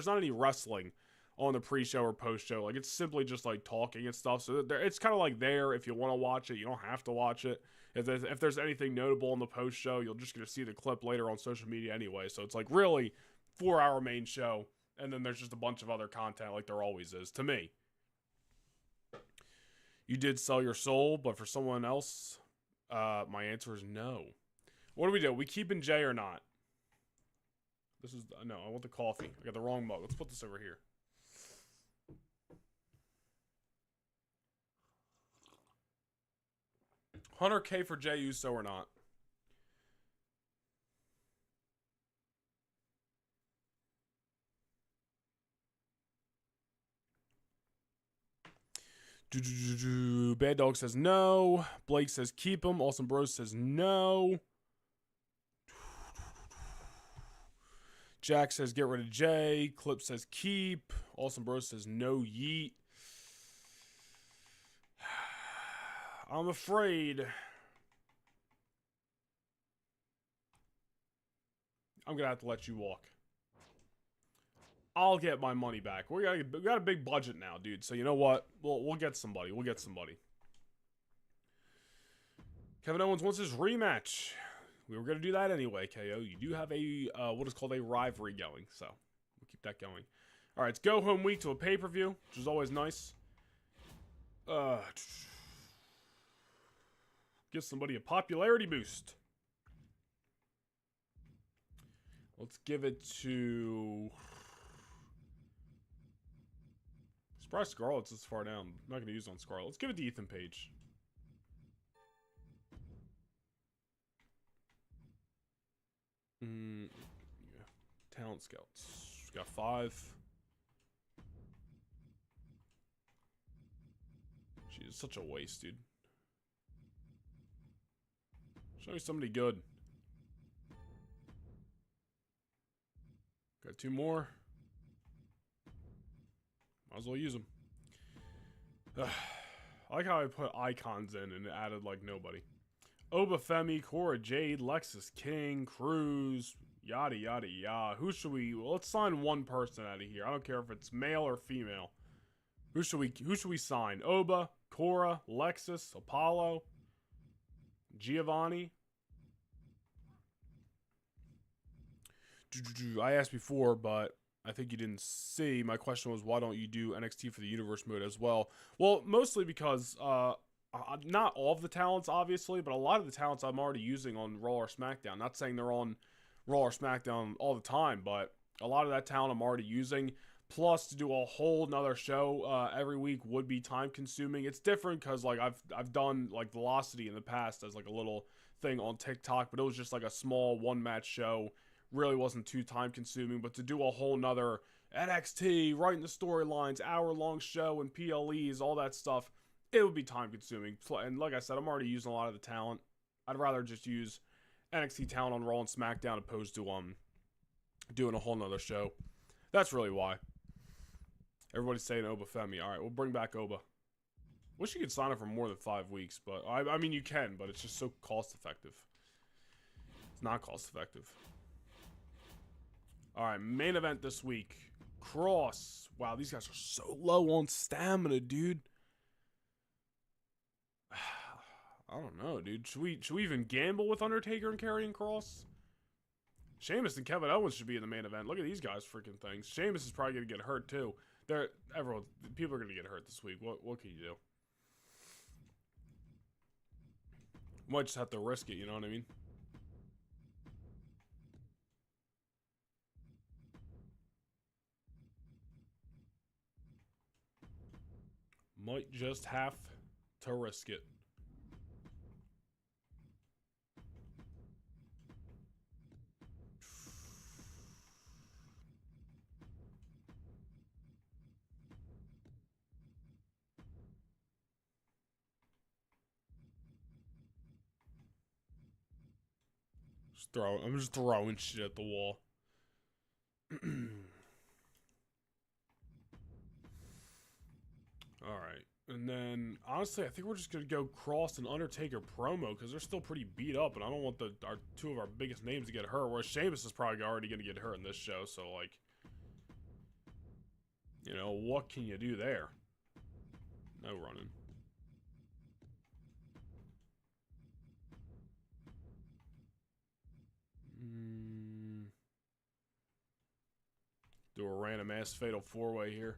not any wrestling on the pre-show or post-show. Like, it's simply just like talking and stuff. So it's kind of like there if you want to watch it. You don't have to watch it. If there's anything notable in the post-show, you'll just get to see the clip later on social media anyway. So it's like really 4-hour main show, and then there's just a bunch of other content like there always is to me. You did sell your soul, but for someone else, my answer is no. What do we do? We keeping Jay or not? This is no. I want the coffee. I got the wrong mug. Let's put this over here. $100K for Jay Uso or not? Bad Dog says no. Blake says keep him. Awesome Bros says no. Jack says get rid of Jay. Clip says keep. Awesome Bros says no yeet. I'm afraid I'm going to have to let you walk. I'll get my money back. We got a big budget now, dude. So you know what? We'll get somebody. We'll get somebody. Kevin Owens wants his rematch. We were going to do that anyway, KO. You do have a what is called a rivalry going, so we'll keep that going. All right, it's go home week to a pay-per-view, which is always nice. Give somebody a popularity boost. Let's give it to... Surprise Scarlett's this far down. I'm not going to use it on Scarlett. Let's give it to Ethan Page. Yeah. Talent scouts. Got 5. She's such a waste, dude. Show me somebody good. Got 2 more. Might as well use them. I like how I put icons in and it added like nobody. Obafemi, Cora Jade, Lexus King, Cruz, yada yada yada. Who should we? Well, let's sign one person out of here. I don't care if it's male or female. Who should we sign? Oba, Cora, Lexus, Apollo, Giovanni. I asked before, but I think you didn't see. My question was, why don't you do NXT for the Universe mode as well? Well, mostly because not all of the talents, obviously, but a lot of the talents I'm already using on Raw or SmackDown. Not saying they're on Raw or SmackDown all the time, but a lot of that talent I'm already using. Plus, to do a whole nother show every week would be time consuming. It's different because like I've done like Velocity in the past as like a little thing on TikTok, but it was just like a small 1-match show. Really wasn't too time consuming, but to do a whole nother NXT, writing the storylines, hour-long show and PLEs, all that stuff, it would be time consuming. And like I said, I'm already using a lot of the talent. I'd rather just use NXT talent on Raw and SmackDown opposed to doing a whole nother show. That's really why. Everybody's saying Obafemi. All right, we'll bring back Oba. Wish you could sign up for more than 5 weeks, but I mean you can, but it's just so cost effective. It's not cost effective. All right, main event this week. Cross. Wow, these guys are so low on stamina, dude. I don't know, dude. Should we even gamble with Undertaker and Karrion Kross? Sheamus and Kevin Owens should be in the main event. Look at these guys freaking things. Sheamus is probably going to get hurt too. People are going to get hurt this week. What can you do? Might just have to risk it, you know what I mean? Might just have to risk it. I'm just throwing shit at the wall. Alright. And then, honestly, I think we're just going to go Cross and Undertaker promo because they're still pretty beat up, and I don't want two of our biggest names to get hurt, whereas Sheamus is probably already going to get hurt in this show, so, like, you know, what can you do there? No running. Do a random ass fatal 4-way here.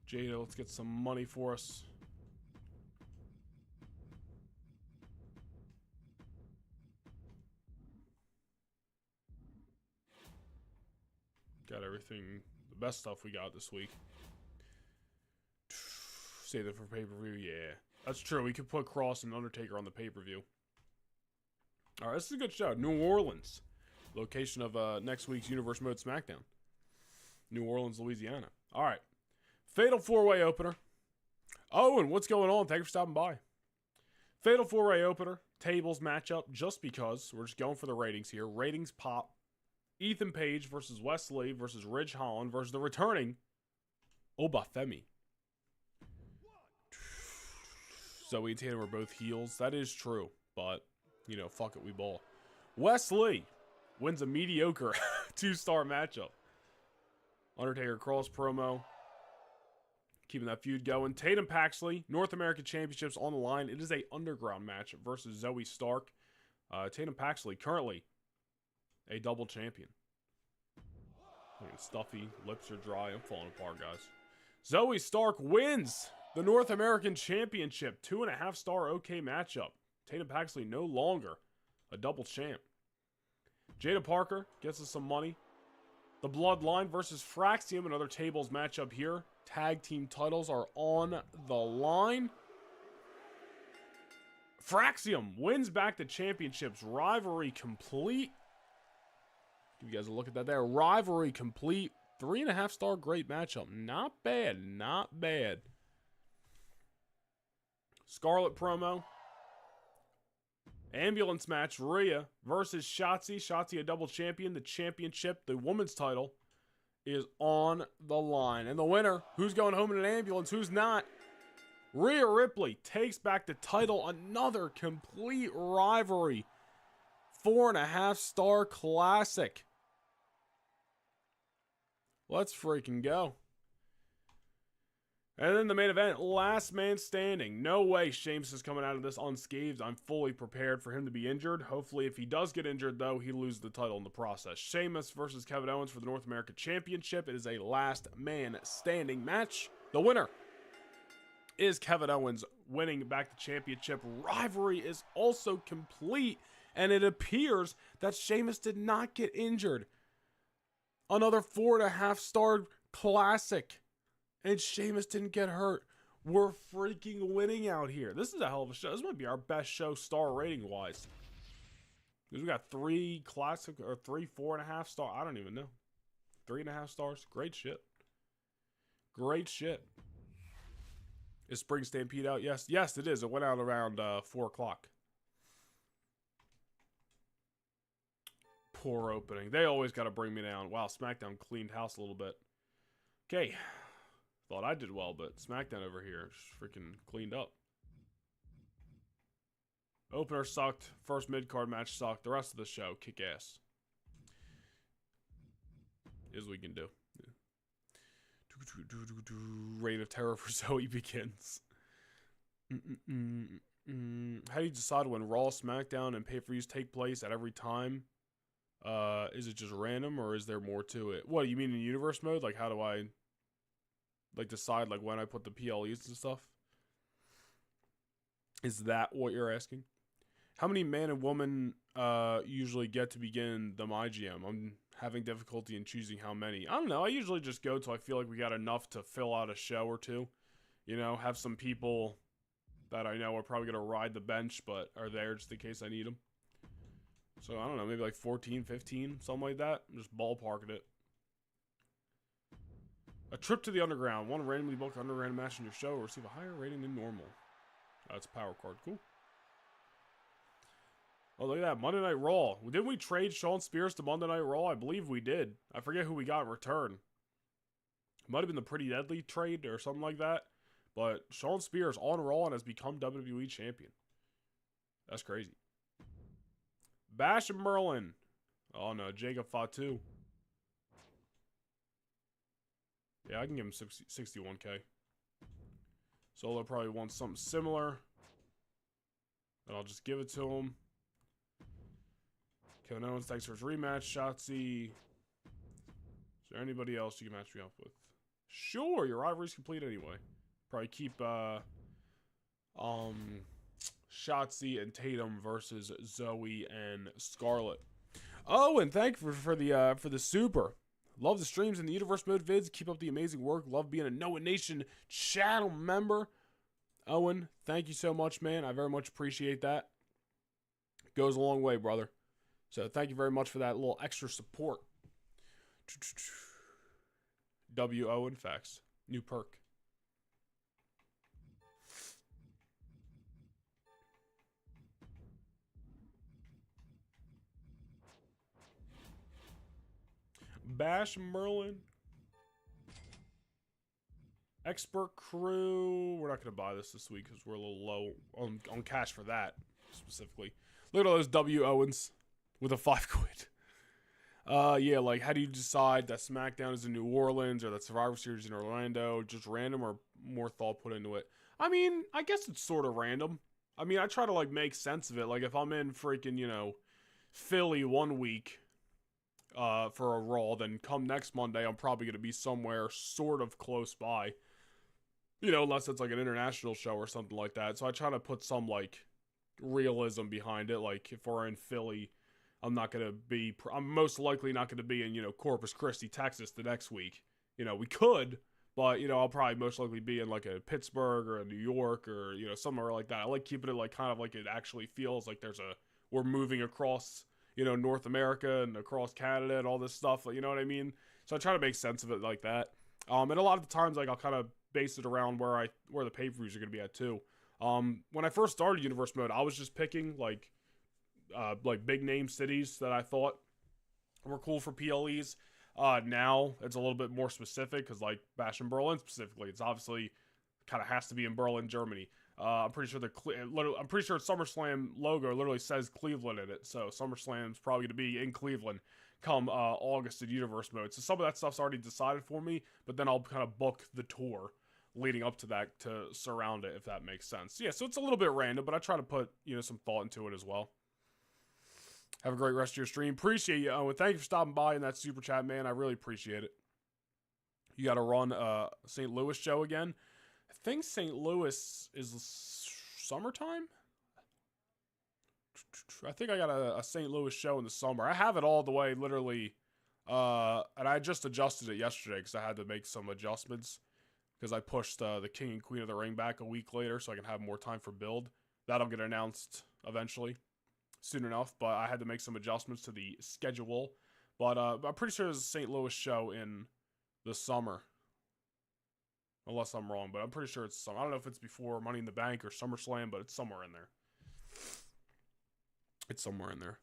Jada, let's get some money for us. Got everything, the best stuff we got this week. Save that for pay-per-view, yeah. That's true, we could put Cross and Undertaker on the pay-per-view. Alright, this is a good show. New Orleans. Location of next week's Universe Mode SmackDown. New Orleans, Louisiana. Alright. Fatal 4-way opener. Oh, and what's going on? Thank you for stopping by. Fatal 4-way opener. Tables matchup just because. We're just going for the ratings here. Ratings pop. Ethan Page versus Wesley versus Ridge Holland versus the returning Obafemi. Zoe and Tatum are both heels. That is true. But, you know, fuck it, we ball. Wesley wins a mediocre 2-star matchup. Undertaker Cross promo. Keeping that feud going. Tatum Paxley, North American Championships on the line. It is a underground match versus Zoe Stark. Tatum Paxley, currently a double champion. Stuffy, lips are dry. I'm falling apart, guys. Zoe Stark wins the North American Championship. 2.5-star OK matchup. Tatum Paxley no longer a double champ. Jada Parker gets us some money. The Bloodline versus Fraxium, another tables matchup here. Tag team titles are on the line. Fraxium wins back the championships. Rivalry complete. Give you guys a look at that there. Rivalry complete. 3.5-star great matchup. Not bad. Not bad. Scarlet promo. Ambulance match. Rhea versus Shotzi. Shotzi a double champion. The championship, the women's title, is on the line. And the winner, who's going home in an ambulance, who's not? Rhea Ripley takes back the title. Another complete rivalry. 4.5-star classic. Let's freaking go. And then the main event, last man standing. No way Sheamus is coming out of this unscathed. I'm fully prepared for him to be injured. Hopefully, if he does get injured, though, he loses the title in the process. Sheamus versus Kevin Owens for the North American Championship. It is a last man standing match. The winner is Kevin Owens, winning back the championship. Rivalry is also complete, and it appears that Sheamus did not get injured. Another 4.5-star classic. And Sheamus didn't get hurt. We're freaking winning out here. This is a hell of a show. This might be our best show star rating wise. Because we got 3 classic or 3 4.5 star. I don't even know. 3.5 stars. Great shit. Great shit. Is Spring Stampede out? Yes. Yes, it is. It went out around 4 o'clock. Poor opening. They always got to bring me down. Wow, SmackDown cleaned house a little bit. Okay. Thought I did well, but SmackDown over here freaking cleaned up. Opener sucked. First mid-card match sucked. The rest of the show, kick ass. Is we can do. Reign of Terror for Zoe begins. How do you decide when Raw, SmackDown, and pay-per-views take place at every time? Is it just random, or is there more to it? What, you mean in universe mode? Like, how do I decide when I put the PLEs and stuff? Is that what you're asking? How many man and woman usually get to begin the MyGM? I'm having difficulty in choosing how many. I don't know. I usually just go till I feel like we got enough to fill out a show or two. You know, have some people that I know are probably going to ride the bench, but are there just in case I need them. So, I don't know. Maybe like 14, 15, something like that. I'm just ballparking it. A trip to the underground. Want to randomly book an underground match in your show or receive a higher rating than normal. That's a power card. Cool. Oh, look at that. Monday Night Raw. Didn't we trade Shawn Spears to Monday Night Raw? I believe we did. I forget who we got in return. Might have been the Pretty Deadly trade or something like that. But Shawn Spears on Raw and has become WWE Champion. That's crazy. Bash and Merlin. Oh no, Jacob Fatu. Yeah, I can give him 61K. Solo probably wants something similar. And I'll just give it to him. Kevin Owens, thanks for his rematch. Shotzi. Is there anybody else you can match me up with? Sure, your rivalry's complete anyway. Probably keep Shotzi and Tatum versus Zoe and Scarlett. Oh, and thank you for the super. Love the streams and the Universe Mode vids. Keep up the amazing work. Love being a Noah Nation channel member. Owen, thank you so much, man. I very much appreciate that. It goes a long way, brother. So thank you very much for that little extra support. W Owen facts. New perk. Bash Merlin. Expert Crew. We're not going to buy this week because we're a little low on cash for that specifically. Look at all those W Owens with a 5 quid. Yeah, like how do you decide that SmackDown is in New Orleans or that Survivor Series in Orlando? Just random or more thought put into it? I mean, I guess it's sort of random. I mean, I try to like make sense of it. Like if I'm in freaking, you know, Philly one week for a Raw, then come next Monday, I'm probably going to be somewhere sort of close by. You know, unless it's like an international show or something like that. So I try to put some like realism behind it. Like if we're in Philly, I'm most likely not going to be in, you know, Corpus Christi, Texas the next week. You know, we could, but, you know, I'll probably most likely be in like a Pittsburgh or a New York or, you know, somewhere like that. I like keeping it like kind of like it actually feels like we're moving across, you know, North America and across Canada and all this stuff. You know what I mean? So I try to make sense of it like that. And a lot of the times, like, I'll kind of base it around where the pay-per-views are going to be at too. When I first started Universe Mode, I was just picking like big name cities that I thought were cool for PLEs. Now it's a little bit more specific because like Bash in Berlin specifically, it's obviously kind of has to be in Berlin, Germany. I'm pretty sure SummerSlam logo literally says Cleveland in it, so SummerSlam's probably going to be in Cleveland come August in Universe Mode. So some of that stuff's already decided for me, but then I'll kind of book the tour leading up to that to surround it, if that makes sense. Yeah, so it's a little bit random, but I try to put, you know, some thought into it as well. Have a great rest of your stream. Appreciate you, Owen. Thank you for stopping by in that super chat, man. I really appreciate it. You got to run St. Louis show again. I think St. Louis is summertime. I think I got a St. Louis show in the summer. I have it all the way, literally. And I just adjusted it yesterday because I had to make some adjustments. Because I pushed the King and Queen of the Ring back a week later so I can have more time for build. That'll get announced eventually. Soon enough. But I had to make some adjustments to the schedule. But I'm pretty sure there's a St. Louis show in the summer. Unless I'm wrong. But I'm pretty sure it's summer. I don't know if it's before Money in the Bank or SummerSlam. But it's somewhere in there. It's somewhere in there.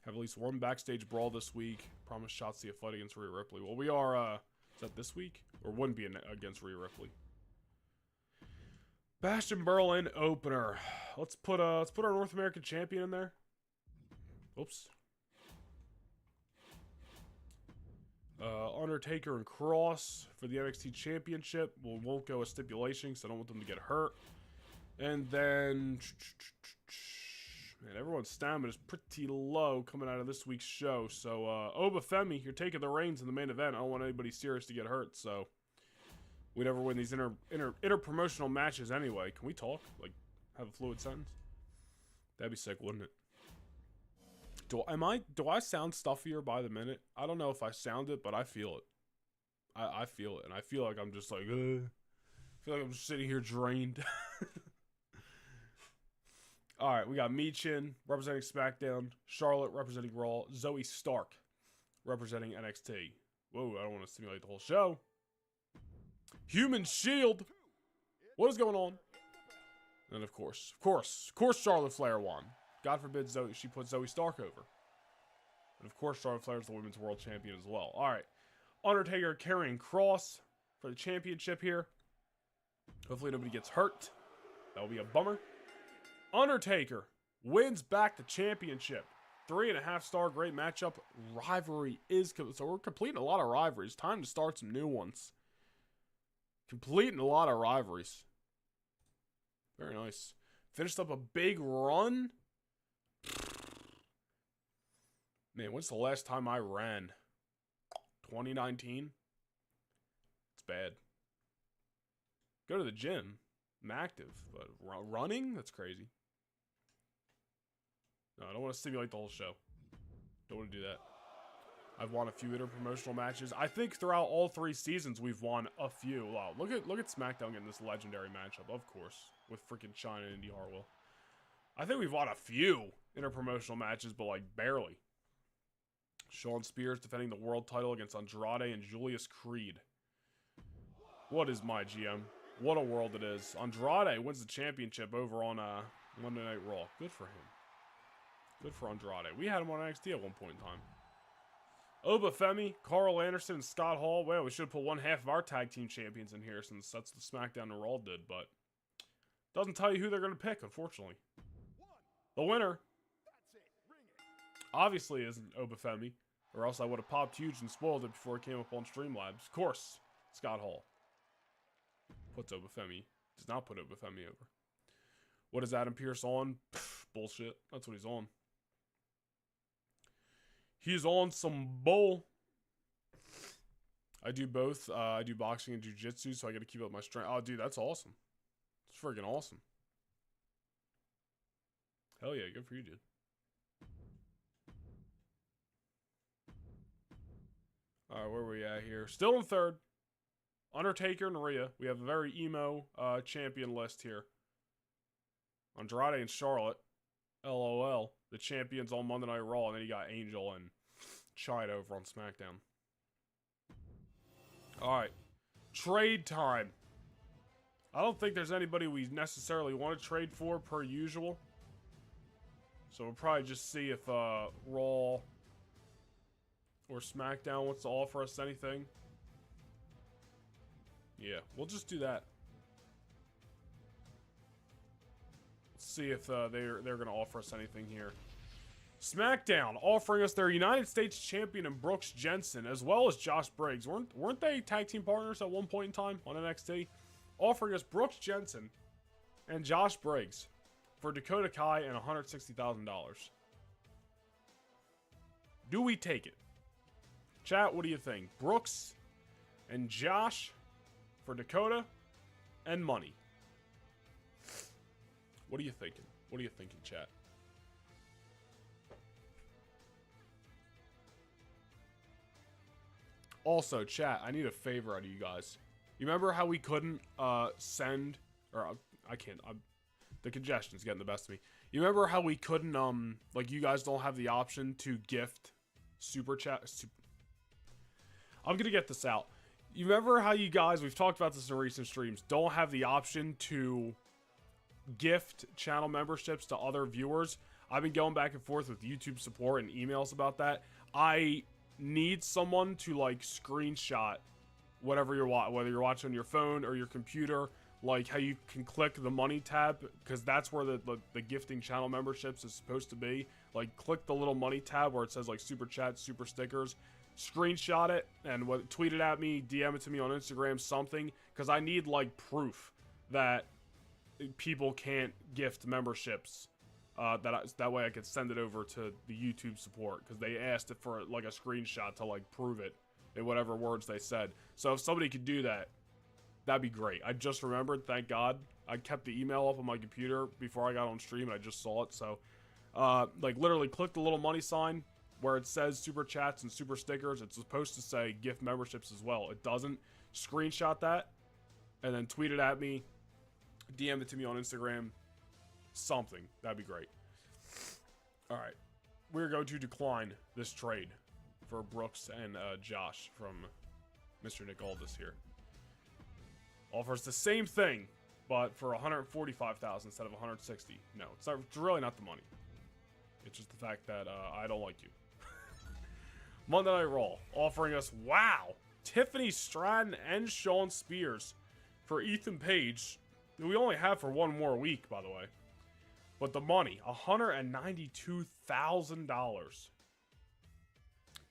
Have at least one backstage brawl this week. Promise Shotzi a fight against Rhea Ripley. Well, we are, is that this week? Or wouldn't be against Rhea Ripley. Bastion Berlin opener. Let's put our North American champion in there. Oops. Undertaker and Cross for the NXT Championship. We won't go a stipulation because I don't want them to get hurt. And then, man, everyone's stamina is pretty low coming out of this week's show. So, Obafemi, you're taking the reins in the main event. I don't want anybody serious to get hurt. So, we never win these inter-promotional matches anyway. Can we talk? Like, have a fluid sentence? That'd be sick, wouldn't it? Do I sound stuffier by the minute? I don't know if I sound it, but I feel it. I feel it, and I feel like I'm just like, I feel like I'm just sitting here drained. All right, we got Michin representing SmackDown, Charlotte representing Raw, Zoe Stark representing NXT. Whoa, I don't want to simulate the whole show. Human Shield. What is going on? And of course, Charlotte Flair won. God forbid she put Zoe Stark over. And of course, Charlotte Flair is the Women's World Champion as well. All right. Undertaker carrying Cross for the championship here. Hopefully nobody gets hurt. That will be a bummer. Undertaker wins back the championship. 3.5-star great matchup. Rivalry is... So we're completing a lot of rivalries. Time to start some new ones. Completing a lot of rivalries. Very nice. Finished up a big run. Man, when's the last time I ran? 2019? It's bad. Go to the gym. I'm active, but running? That's crazy. No, I don't want to simulate the whole show. Don't want to do that. I've won a few interpromotional matches. I think throughout all 3 seasons, we've won a few. Wow, look at SmackDown getting this legendary matchup, of course, with freaking China and Indy Hartwell. I think we've won a few interpromotional matches, but like barely. Shawn Spears defending the world title against Andrade and Julius Creed. What is MyGM? What a world it is. Andrade wins the championship over on Monday Night Raw. Good for him. Good for Andrade. We had him on NXT at one point in time. Oba Femi, Carl Anderson, and Scott Hall. Well, we should have put one half of our tag team champions in here since that's the SmackDown and Raw did, but doesn't tell you who they're going to pick, unfortunately. The winner obviously isn't Oba Femi, or else I would have popped huge and spoiled it before it came up on Streamlabs. Of course, Scott Hall puts Oba Femi. Does not put Oba Femi over. What is Adam Pearce on? Pff, bullshit. That's what he's on. He's on some bull. I do both. I do boxing and jiu-jitsu, so I got to keep up my strength. Oh, dude, that's awesome. It's freaking awesome. Hell yeah, good for you, dude. All right, where are we at here? Still in third. Undertaker and Rhea. We have a very emo champion list here. Andrade and Charlotte. LOL. The champions on Monday Night Raw, and then you got Angel and China over on SmackDown. Alright. Trade time. I don't think there's anybody we necessarily want to trade for per usual. So we'll probably just see if Raw or SmackDown wants to offer us anything. Yeah, we'll just do that. See if they're going to offer us anything here. SmackDown offering us their United States champion in Brooks Jensen, as well as Josh Briggs. Weren't they tag team partners at one point in time on NXT? Offering us Brooks Jensen and Josh Briggs for Dakota Kai and $160,000. Do we take it? Chat, what do you think? Brooks and Josh for Dakota and money. What are you thinking? What are you thinking, chat? Also, chat, I need a favor out of you guys. You remember how we couldn't send, or I can't, the congestion's getting the best of me. You remember how we couldn't, like you guys don't have the option to gift super chat? I'm gonna get this out. You remember how you guys, we've talked about this in recent streams, don't have the option to gift channel memberships to other viewers? I've been going back and forth with YouTube support and emails about that. I need someone to like screenshot whatever you're watching, whether you're watching on your phone or your computer, like how you can click the money tab, because that's where the gifting channel memberships is supposed to be. Like click the little money tab where it says like super chats, super stickers, screenshot it and tweet it at me, DM it to me on Instagram, something, because I need like proof that people can't gift memberships. That way I could send it over to the YouTube support, because they asked it for like a screenshot to like prove it in whatever words they said. So if somebody could do that, that'd be great. I just remembered, thank God. I kept the email up on my computer before I got on stream and I just saw it. So like literally click the little money sign where it says super chats and super stickers. It's supposed to say gift memberships as well. It doesn't. Screenshot that and then tweet it at me, DM it to me on Instagram, something. That'd be great. All right, we're going to decline this trade for Brooks and Josh from Mr. Nick Aldis here. Offers the same thing but for 145,000 instead of 160. No, it's not. It's really not the money. It's just the fact that I don't like you. Monday Night Raw offering us, wow, Tiffany Stratton and Shawn Spears for Ethan Page. We only have for one more week, by the way. But the money, $192,000.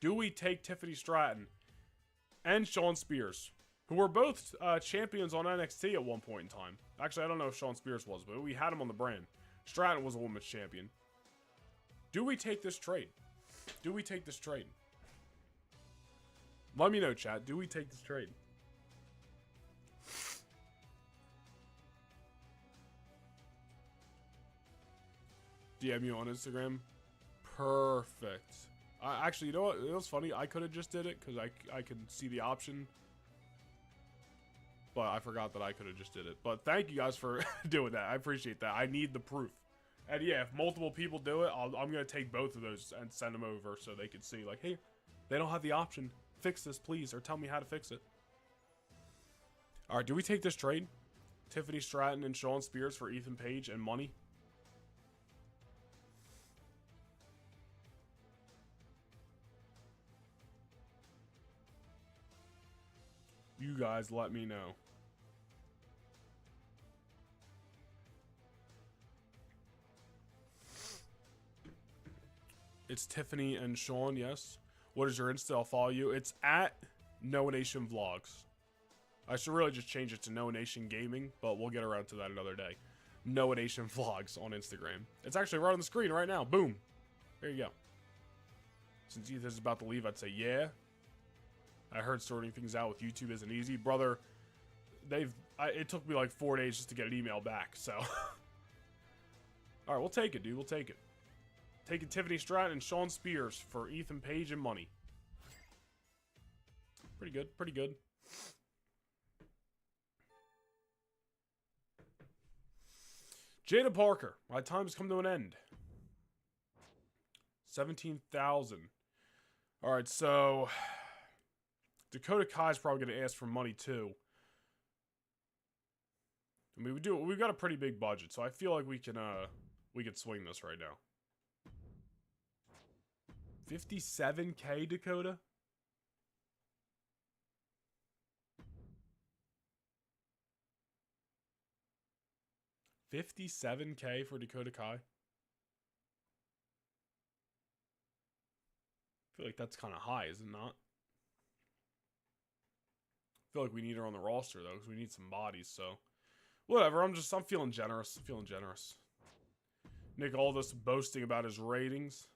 Do we take Tiffany Stratton and Shawn Spears, who were both champions on NXT at one point in time? Actually, I don't know if Shawn Spears was, but we had him on the brand. Stratton was a women's champion. Do we take this trade? Do we take this trade? Let me know, chat. Do we take this trade? DM you on Instagram. Perfect. Actually, you know what? It was funny. I could have just did it because I can see the option. But I forgot that I could have just did it. But thank you guys for doing that. I appreciate that. I need the proof. And yeah, if multiple people do it, I'm going to take both of those and send them over so they can see, like, hey, they don't have the option. Fix this, please, or tell me how to fix it. All right, do we take this trade? Tiffany Stratton and Shawn Spears for Ethan Page and money? You guys let me know. It's Tiffany and Shawn, yes. What is your Insta? I'll follow you. It's at Noah Nation Vlogs. I should really just change it to Noah Nation Gaming, but we'll get around to that another day. Noah Nation Vlogs on Instagram. It's actually right on the screen right now. Boom. There you go. Since Ethan's about to leave, I'd say yeah. I heard sorting things out with YouTube isn't easy. Brother, it took me like 4 days just to get an email back, so. Alright, we'll take it, dude. We'll take it. Taking Tiffany Stratton and Shawn Spears for Ethan Page and money. Pretty good, pretty good. Jada Parker, my time's come to an end. 17,000. Alright, so Dakota Kai's probably going to ask for money too. I mean, we've got a pretty big budget, so I feel like we can swing this right now. 57K, Dakota? $57K for Dakota Kai? I feel like that's kind of high, is it not? I feel like we need her on the roster, though, because we need some bodies, so. Whatever, I'm feeling generous. I'm feeling generous. Nick Aldis boasting about his ratings.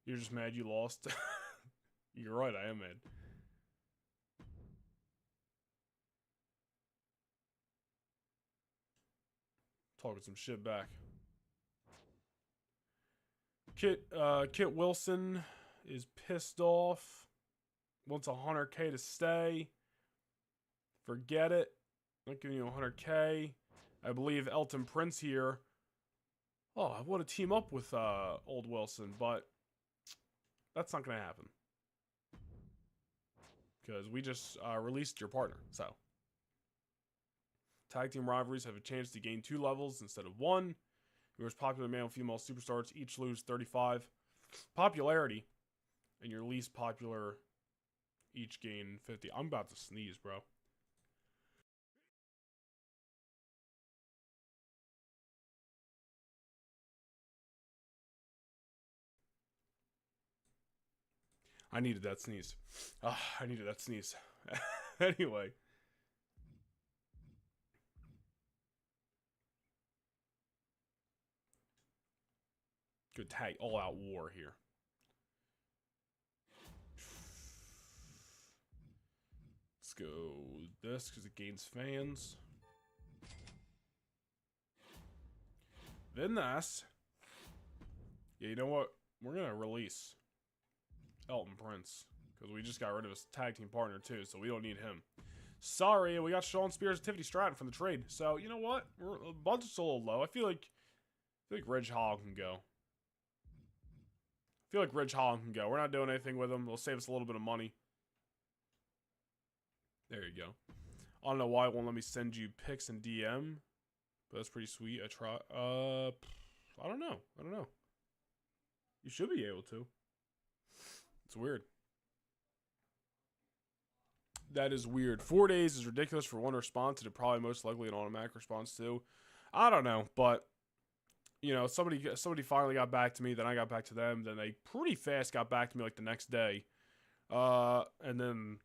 You're just mad you lost? You're right, I am mad. Talking some shit back. Kit Wilson is pissed off. Wants 100K to stay. Forget it. Not giving you 100K. I believe Elton Prince here. Oh, I want to team up with old Wilson, but that's not going to happen. Because we just released your partner, so. Tag team rivalries have a chance to gain 2 levels instead of 1. Your most popular male and female superstars each lose 35 popularity, and your least popular each gain 50. I'm about to sneeze, bro. I needed that sneeze. I needed that sneeze. Anyway. Good tag, all-out war here. Let's go with this because it gains fans. Then this. Yeah, you know what? We're going to release Elton Prince because we just got rid of his tag team partner too, so we don't need him. Sorry, we got Shawn Spears and Tiffany Stratton from the trade. So, you know what? Our budget's a little low. I feel like Ridge Holland can go. I feel like Ridge Holland can go. We're not doing anything with him. It'll save us a little bit of money. There you go. I don't know why it won't let me send you pics in DM, but that's pretty sweet. I try. I don't know. You should be able to. It's weird. That is weird. 4 days is ridiculous for one response, and it probably most likely an automatic response too. I don't know, but you know, somebody finally got back to me. Then I got back to them. Then they pretty fast got back to me like the next day. And then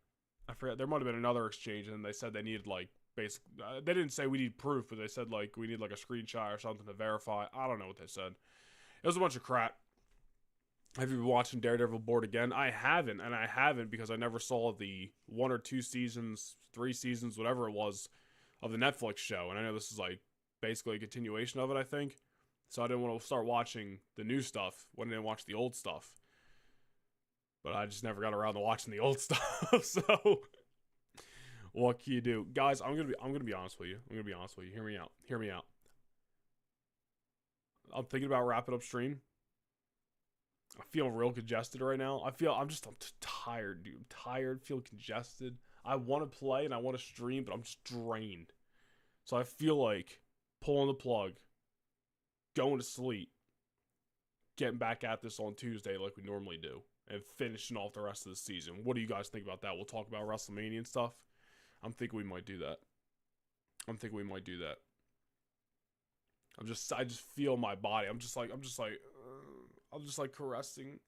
I forget, there might have been another exchange, and they said they needed like basic. They didn't say we need proof, but they said like we need like a screenshot or something to verify. I don't know what they said. It was a bunch of crap. Have you been watching Daredevil Board again? I haven't, and I haven't because I never saw the 1 or 2 seasons, 3 seasons, whatever it was, of the Netflix show. And I know this is like basically a continuation of it, I think. So I didn't want to start watching the new stuff when I didn't watch the old stuff. But I just never got around to watching the old stuff. So what can you do, guys? I'm gonna be honest with you. Hear me out. I'm thinking about wrapping up stream. I feel real congested right now. I'm tired, dude. I'm tired, feel congested. I want to play and I want to stream, but I'm just drained. So I feel like pulling the plug, going to sleep, getting back at this on Tuesday like we normally do, and finishing off the rest of the season. What do you guys think about that? We'll talk about WrestleMania and stuff. I'm thinking we might do that. I just feel my body. I'm just like caressing,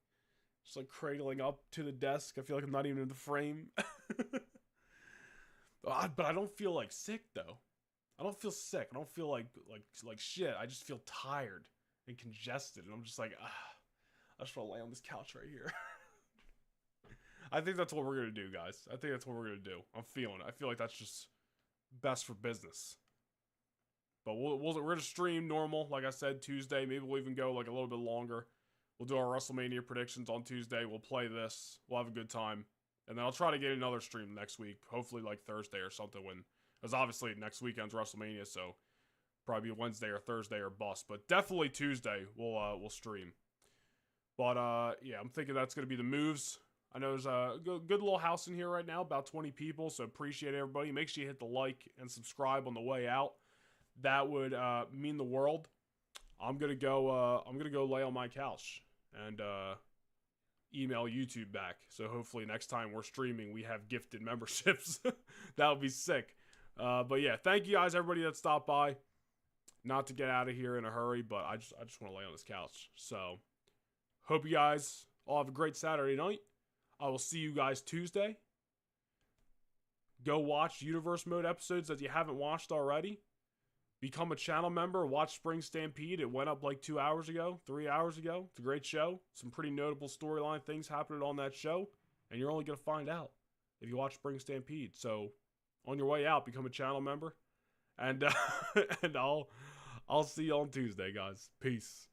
just like cradling up to the desk. I feel like I'm not even in the frame. But I don't feel like sick though. I don't feel sick. I don't feel like shit. I just feel tired and congested, and I'm just like, I just want to lay on this couch right here. I think that's what we're gonna do, guys. I think that's what we're gonna do. I'm feeling it. I feel like that's just best for business. But we're gonna stream normal, like I said, Tuesday. Maybe we'll even go like a little bit longer. We'll do our WrestleMania predictions on Tuesday. We'll play this. We'll have a good time. And then I'll try to get another stream next week. Hopefully like Thursday or something, because obviously next weekend's WrestleMania, so probably Wednesday or Thursday or bust. But definitely Tuesday we'll stream. But yeah, I'm thinking that's gonna be the moves. I know there's a good little house in here right now, about 20 people, so appreciate everybody. Make sure you hit the like and subscribe on the way out. That would mean the world. I'm gonna go lay on my couch and email YouTube back. So hopefully next time we're streaming, we have gifted memberships. That would be sick. But yeah, thank you guys, everybody that stopped by. Not to get out of here in a hurry, but I just want to lay on this couch. So hope you guys all have a great Saturday night. I will see you guys Tuesday. Go watch Universe Mode episodes that you haven't watched already. Become a channel member. Watch Spring Stampede. It went up like 2 hours ago, 3 hours ago. It's a great show. Some pretty notable storyline things happening on that show. And you're only going to find out if you watch Spring Stampede. So on your way out, become a channel member. And and I'll see you on Tuesday, guys. Peace.